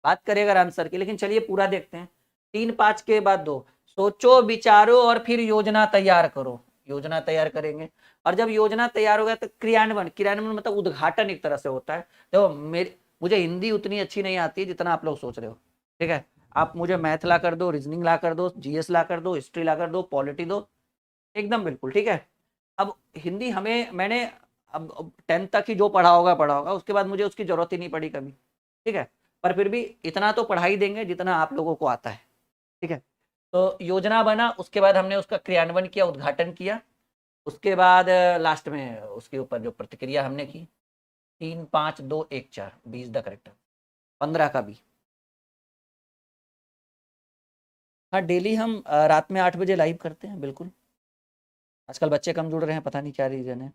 बात करेगा आंसर की, लेकिन चलिए पूरा देखते हैं। 3 5 के बाद 2, सोचो विचारो और फिर योजना तैयार करो। योजना तैयार करेंगे, और जब योजना तैयार हो गया तो क्रियान्वयन। क्रियान्वयन मतलब उद्घाटन एक तरह से होता है। देखो मुझे हिंदी उतनी अच्छी नहीं आती जितना आप लोग सोच रहे हो, ठीक है। आप मुझे मैथ ला कर दो, रीजनिंग ला कर दो, जीएस ला कर दो, हिस्ट्री ला कर दो, पॉलिटी दो, एकदम बिल्कुल ठीक है। अब हिंदी हमें, मैंने अब 10th तक ही जो पढ़ा होगा, उसके बाद मुझे उसकी जरूरत ही नहीं पड़ी कभी, ठीक है। पर फिर भी इतना तो पढ़ा ही देंगे जितना आप लोगों को आता है, ठीक है। तो योजना बना, उसके बाद हमने उसका क्रियान्वयन किया, उद्घाटन किया, उसके बाद लास्ट में उसके ऊपर जो प्रतिक्रिया हमने की। 3 5 2 1 4, 20 द करेक्ट, 15 का भी। हाँ डेली हम रात में 8 बजे लाइव करते हैं, बिल्कुल। आजकल बच्चे कम जुड़ रहे हैं, पता नहीं क्या रीजन है।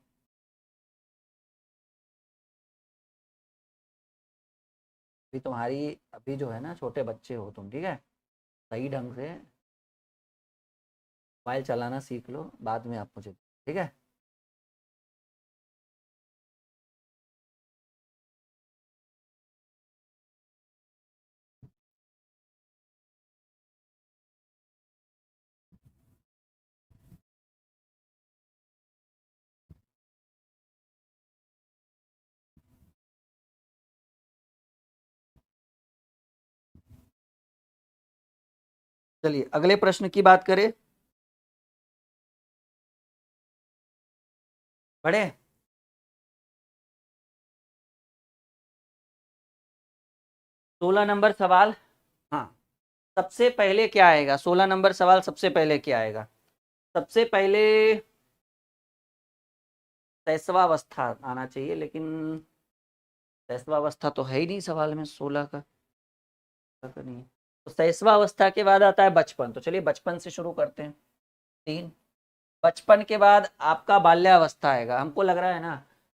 अभी तुम्हारी, अभी जो है ना छोटे बच्चे हो तुम, ठीक है। सही ढंग से मोबाइल चलाना सीख लो, बाद में आप मुझे, ठीक है। चलिए अगले प्रश्न की बात करें। पढ़े? 16 नंबर सवाल। हाँ, सबसे पहले क्या आएगा? 16 नंबर सवाल सबसे पहले क्या आएगा? सबसे पहले शैशवावस्था आना चाहिए, लेकिन शैशवावस्था तो है ही नहीं सवाल में 16 का, पता नहीं। तो शैशवावस्था के बाद आता है बचपन, तो चलिए बचपन से शुरू करते हैं। 3, बचपन के बाद आपका बाल्यावस्था आएगा। हमको लग रहा है ना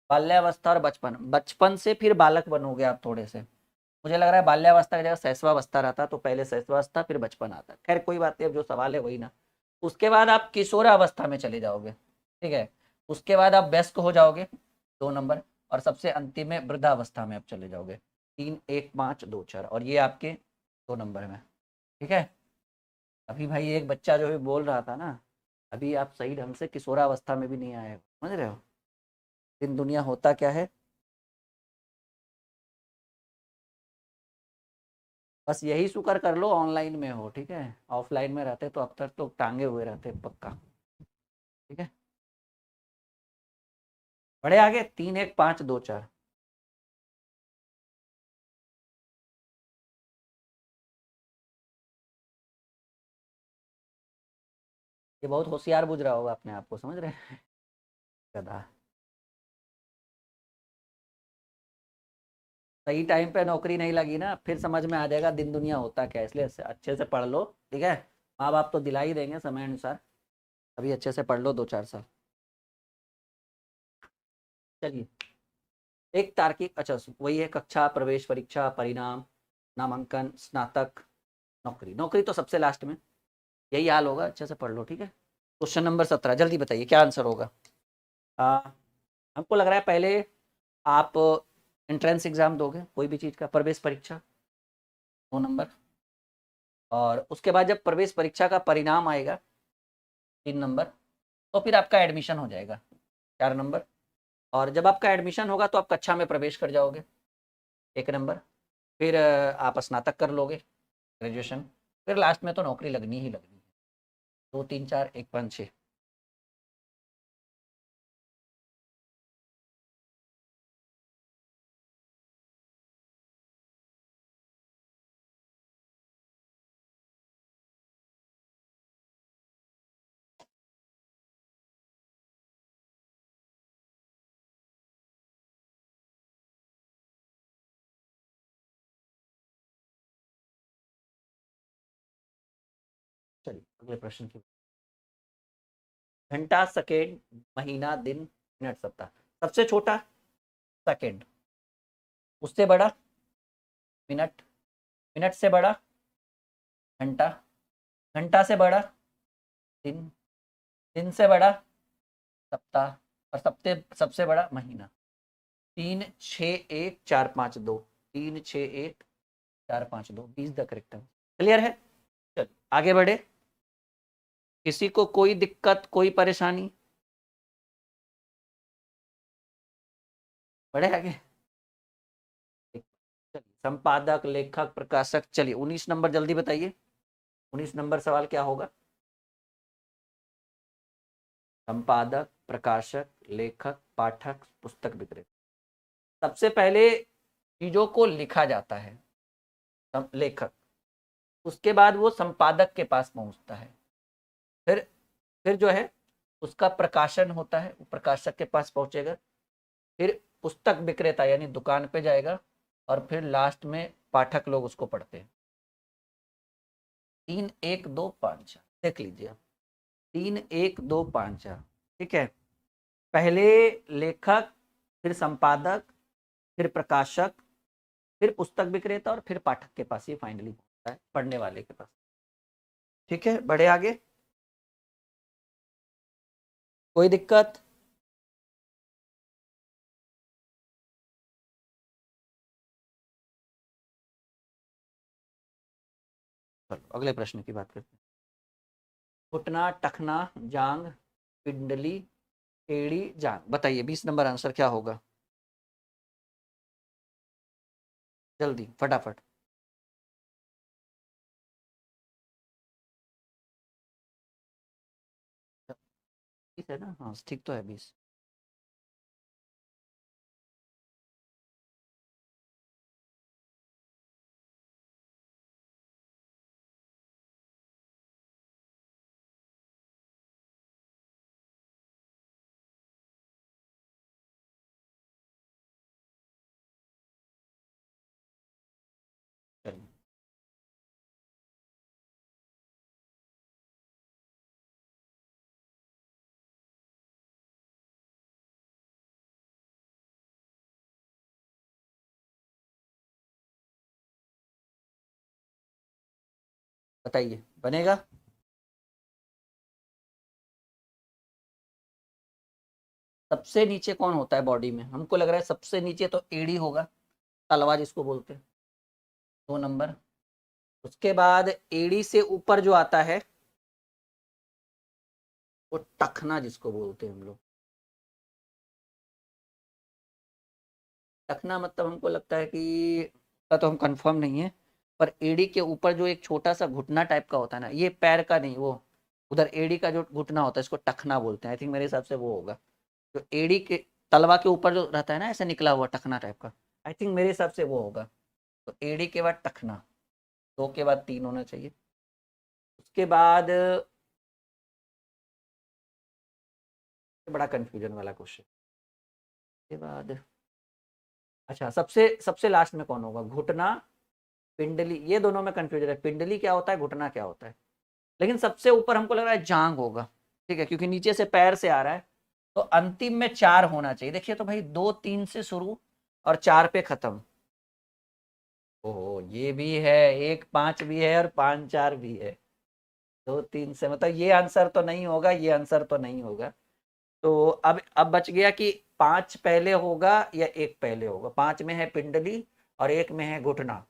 बाल्यावस्था और बचपन, बचपन से फिर बालक बनोगे आप थोड़े से। मुझे लग रहा है बाल्यावस्था की जगह शैशवावस्था रहता, तो पहले शैशवावस्था फिर बचपन आता। खैर कोई बात नहीं, अब जो सवाल है वही ना। उसके बाद आप किशोरावस्था में चले जाओगे, ठीक है। उसके बाद आप व्यस्क हो जाओगे, 2 नंबर। और सबसे अंतिम में वृद्धावस्था में आप चले जाओगे। 3 1 5 2 4, और ये आपके 2 नंबर में, ठीक है। अभी भाई एक बच्चा जो भी बोल रहा था ना, अभी आप सही ढंग से किशोरावस्था में भी नहीं आए हो, समझ रहे हो दिन दुनिया होता क्या है। बस यही शुक्र कर लो ऑनलाइन में हो, ठीक है। ऑफलाइन में रहते तो अब तक तो टांगे हुए रहते पक्का। ठीक है, बड़े आगे 3 1 5 2 4। ये बहुत होशियार बुझ रहा होगा अपने आप को, समझ रहे हैं? गधा। सही टाइम पे नौकरी नहीं लगी ना, फिर समझ में आ जाएगा दिन दुनिया होता क्या है। इसलिए अच्छे से पढ़ लो, ठीक है। माँ बाप तो दिला ही देंगे समय अनुसार, अभी अच्छे से पढ़ लो 2 4 साल। चलिए, एक तार्किक, अच्छा वही है, कक्षा, प्रवेश परीक्षा, परिणाम, नामांकन, स्नातक, नौकरी। नौकरी तो सबसे लास्ट में, यही हाल होगा, अच्छे से पढ़ लो, ठीक है। क्वेश्चन नंबर 17, जल्दी बताइए क्या आंसर होगा। आ, हमको लग रहा है पहले आप एंट्रेंस एग्जाम दोगे कोई भी चीज़ का, प्रवेश परीक्षा 2 नंबर, और उसके बाद जब प्रवेश परीक्षा का परिणाम आएगा 3 नंबर, तो फिर आपका एडमिशन हो जाएगा 4 नंबर, और जब आपका एडमिशन होगा तो आप कक्षा में प्रवेश कर जाओगे 1 नंबर, फिर आप स्नातक कर लोगे, ग्रेजुएशन, फिर लास्ट में तो नौकरी लगनी ही लगनी है। 2 3 4 1 5 6। चलिए अगले प्रश्न की। घंटा, सेकेंड, महीना, दिन, मिनट, सप्ताह। सबसे छोटा सेकेंड, उससे बड़ा मिनट, मिनट से बड़ा घंटा, घंटा से बड़ा दिन, दिन से बड़ा सप्ताह, और सबसे बड़ा महीना। 3 6 1 4 5 2, 3 6 1 4 5 2, 20 द करेक्ट है। क्लियर है? चल आगे बढ़े। किसी को कोई दिक्कत, कोई परेशानी? बढ़े आगे। चलिए, संपादक, लेखक, प्रकाशक। चलिए 19 नंबर जल्दी बताइए, 19 नंबर सवाल क्या होगा। संपादक, प्रकाशक, लेखक, पाठक, पुस्तक विक्रेता। सबसे पहले चीजों को लिखा जाता है लेखक, उसके बाद वो संपादक के पास पहुंचता है, फिर फिर जो है उसका प्रकाशन होता है, वो प्रकाशक के पास पहुंचेगा, फिर पुस्तक विक्रेता यानी दुकान पे जाएगा, और फिर लास्ट में पाठक लोग उसको पढ़ते हैं। 3 1 2 5 देख लीजिए आप, 3 1 2 5 ठीक है। पहले लेखक, फिर संपादक, फिर प्रकाशक, फिर पुस्तक विक्रेता, और फिर पाठक के पास ये फाइनली पहुंचता है, पढ़ने वाले के पास। ठीक है, बढ़े आगे। कोई दिक्कत? चलो अगले प्रश्न की बात करते हैं। घुटना, टखना, जांग, पिंडली, एड़ी, जांग। बताइए 20 नंबर आंसर क्या होगा, जल्दी फटाफट। ठीक है ना, हाँ ठीक तो है 20। चलिए बताइए, बनेगा? सबसे नीचे कौन होता है बॉडी में? हमको लग रहा है सबसे नीचे तो एड़ी होगा, तलवा जिसको बोलते हैं, 2 नंबर। उसके बाद एड़ी से ऊपर जो आता है वो टखना जिसको बोलते हैं हम लोग। टखना मतलब हमको लगता है कि, तो हम कंफर्म नहीं है, पर एड़ी के ऊपर जो एक छोटा सा घुटना टाइप का होता है ना, ये पैर का नहीं, वो उधर एड़ी का जो घुटना होता है इसको टखना बोलते हैं। आई थिंक मेरे हिसाब से वो होगा, जो एड़ी के तलवा के ऊपर जो रहता है ना ऐसे निकला हुआ टखना टाइप का, आई थिंक मेरे हिसाब से वो होगा। तो एड़ी के बाद टखना, दो के बाद तीन होना चाहिए। उसके बाद बड़ा कंफ्यूजन वाला क्वेश्चन के बाद, अच्छा सबसे सबसे लास्ट में कौन होगा, घुटना पिंडली, ये दोनों में कंफ्यूजन है, पिंडली क्या होता है घुटना क्या होता है। लेकिन सबसे ऊपर हमको लग रहा है जांग होगा, ठीक है, क्योंकि नीचे से पैर से आ रहा है, तो अंतिम में 4 होना चाहिए। देखिए तो भाई 2 3 से शुरू और 4 पे खत्म। ओहो ये भी है, 1 5 भी है और 5 4 भी है। 2 3 से मतलब ये आंसर तो नहीं होगा, ये आंसर तो नहीं होगा। तो अब बच गया कि 5 पहले होगा या 1 पहले होगा। 5 में है पिंडली और 1 में है घुटना।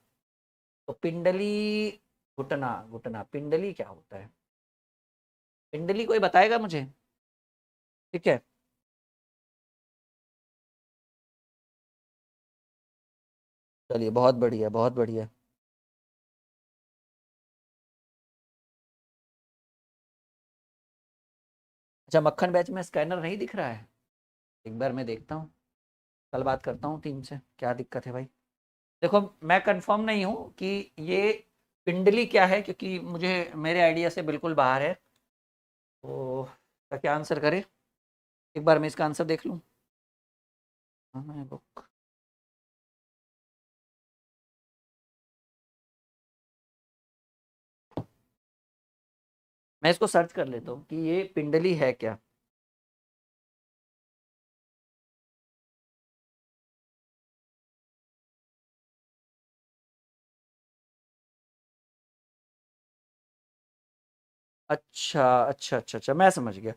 तो पिंडली घुटना, घुटना पिंडली क्या होता है, पिंडली कोई बताएगा मुझे? ठीक है, चलिए बहुत बढ़िया बहुत बढ़िया। अच्छा मक्खन बैच में स्कैनर नहीं दिख रहा है, एक बार मैं देखता हूँ, कल बात करता हूँ टीम से क्या दिक्कत है भाई। देखो मैं कंफर्म नहीं हूँ कि ये पिंडली क्या है, क्योंकि मुझे मेरे आइडिया से बिल्कुल बाहर है। तो क्या आंसर करें, एक बार मैं इसका आंसर देख लूँ। बुक, मैं इसको सर्च कर लेता हूँ कि ये पिंडली है क्या। अच्छा अच्छा अच्छा अच्छा, मैं समझ गया।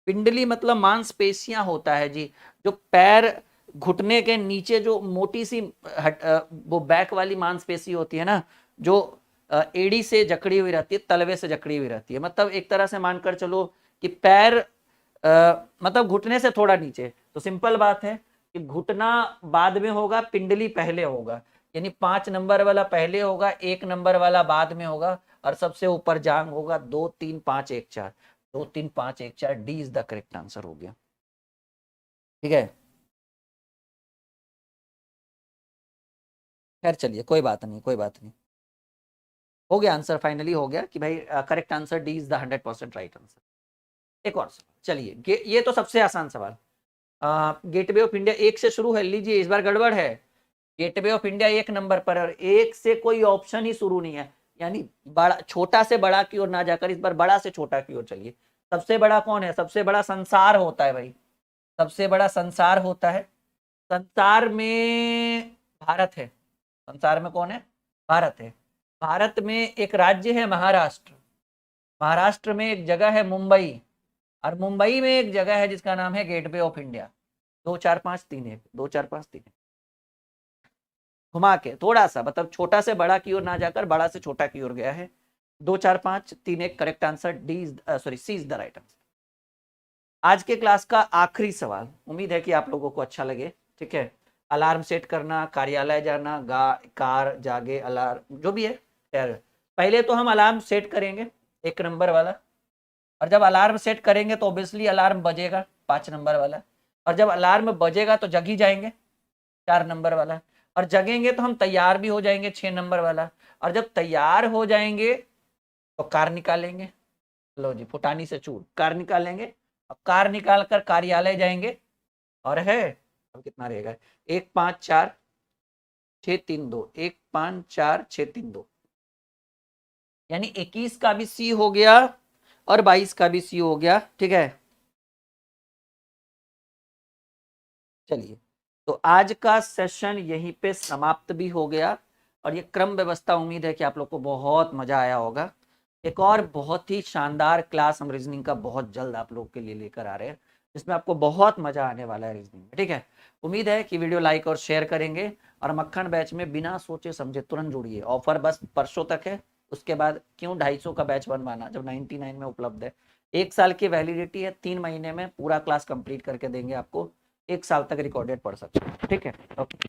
पिंडली मतलब मांसपेशियां होता है जी, जो पैर घुटने के नीचे जो मोटी सी वो बैक वाली मांसपेशी होती है ना, जो एड़ी से जकड़ी हुई रहती है, तलवे से जकड़ी हुई रहती है। मतलब एक तरह से मानकर चलो कि पैर मतलब घुटने से थोड़ा नीचे। तो सिंपल बात है कि घुटना बाद में होगा, पिंडली पहले होगा। यानी 5 नंबर वाला पहले होगा, 1 नंबर वाला बाद में होगा, और सबसे ऊपर जांग होगा। 2 3 5 1 4, 2 3 5 1 4, D is the correct answer हो गया। ठीक है, खैर चलिए कोई बात नहीं, कोई बात नहीं, हो गया आंसर, फाइनली हो गया कि भाई correct answer D is the 100% right answer. एक और सवाल, चलिए ये तो सबसे आसान सवाल। गेटवे ऑफ इंडिया 1 से शुरू है, लीजिए इस बार गड़बड़ है। गेटवे ऑफ इंडिया 1 नंबर पर, और 1 से कोई ऑप्शन ही शुरू नहीं है। यानी बड़ा, छोटा से बड़ा की ओर ना जाकर इस बार बड़ा से छोटा की ओर चलिए। सबसे बड़ा कौन है, सबसे बड़ा संसार होता है भाई, सबसे बड़ा संसार होता है। संसार में भारत है, संसार में कौन है, भारत है। भारत में एक राज्य है महाराष्ट्र, महाराष्ट्र में एक जगह है मुंबई, और मुंबई में एक जगह है जिसका नाम है गेटवे ऑफ इंडिया। 2 4 5 3 1, 2 4 5 3 घुमा के थोड़ा सा, मतलब छोटा से बड़ा की ओर ना जाकर बड़ा से छोटा की ओर गया है। 2 4 5 3 1 correct answer, D sorry C is the right answer. आज के क्लास का आखिरी सवाल, उम्मीद है कि आप लोगों को अच्छा लगे। ठीक है, अलार्म सेट करना, कार्यालय जाना, कार जागे, अलार्म जो भी है, खैर पहले तो हम अलार्म सेट करेंगे 1 नंबर वाला, और जब अलार्म सेट करेंगे तो ऑब्वियसली अलार्म बजेगा 5 नंबर वाला, और जब अलार्म बजेगा तो जग ही जाएंगे 4 नंबर वाला, और जगेंगे तो हम तैयार भी हो जाएंगे 6 नंबर वाला, और जब तैयार हो जाएंगे तो कार निकालेंगे। लो जी फुटानी से चूर, कार निकालेंगे, अब कार निकाल कर कार्यालय जाएंगे, और है अब कितना रहेगा, 1 5 4 6 3 2, 1 5 4 6 3 2, यानी 21 का भी सी हो गया और 22 का भी सी हो गया। ठीक है, चलिए तो आज का सेशन यहीं पे समाप्त भी हो गया, और ये क्रम व्यवस्था उम्मीद है कि आप लोग को बहुत मजा आया होगा। एक और बहुत ही शानदार क्लास हम रीजनिंग का बहुत जल्द आप लोग के लिए लेकर आ रहे हैं, जिसमें आपको बहुत मजा आने वाला है रीजनिंग में। ठीक है, उम्मीद है कि वीडियो लाइक और शेयर करेंगे, और मक्खन बैच में बिना सोचे समझे तुरंत जुड़िए। ऑफर बस परसों तक है, उसके बाद क्यों 250 का बैच बनवाना जब 99 में उपलब्ध है। 1 साल की वैलिडिटी है, 3 महीने में पूरा क्लास कंप्लीट करके देंगे आपको, 1 साल तक रिकॉर्डेड पढ़ सकते हैं। ठीक है, ओके।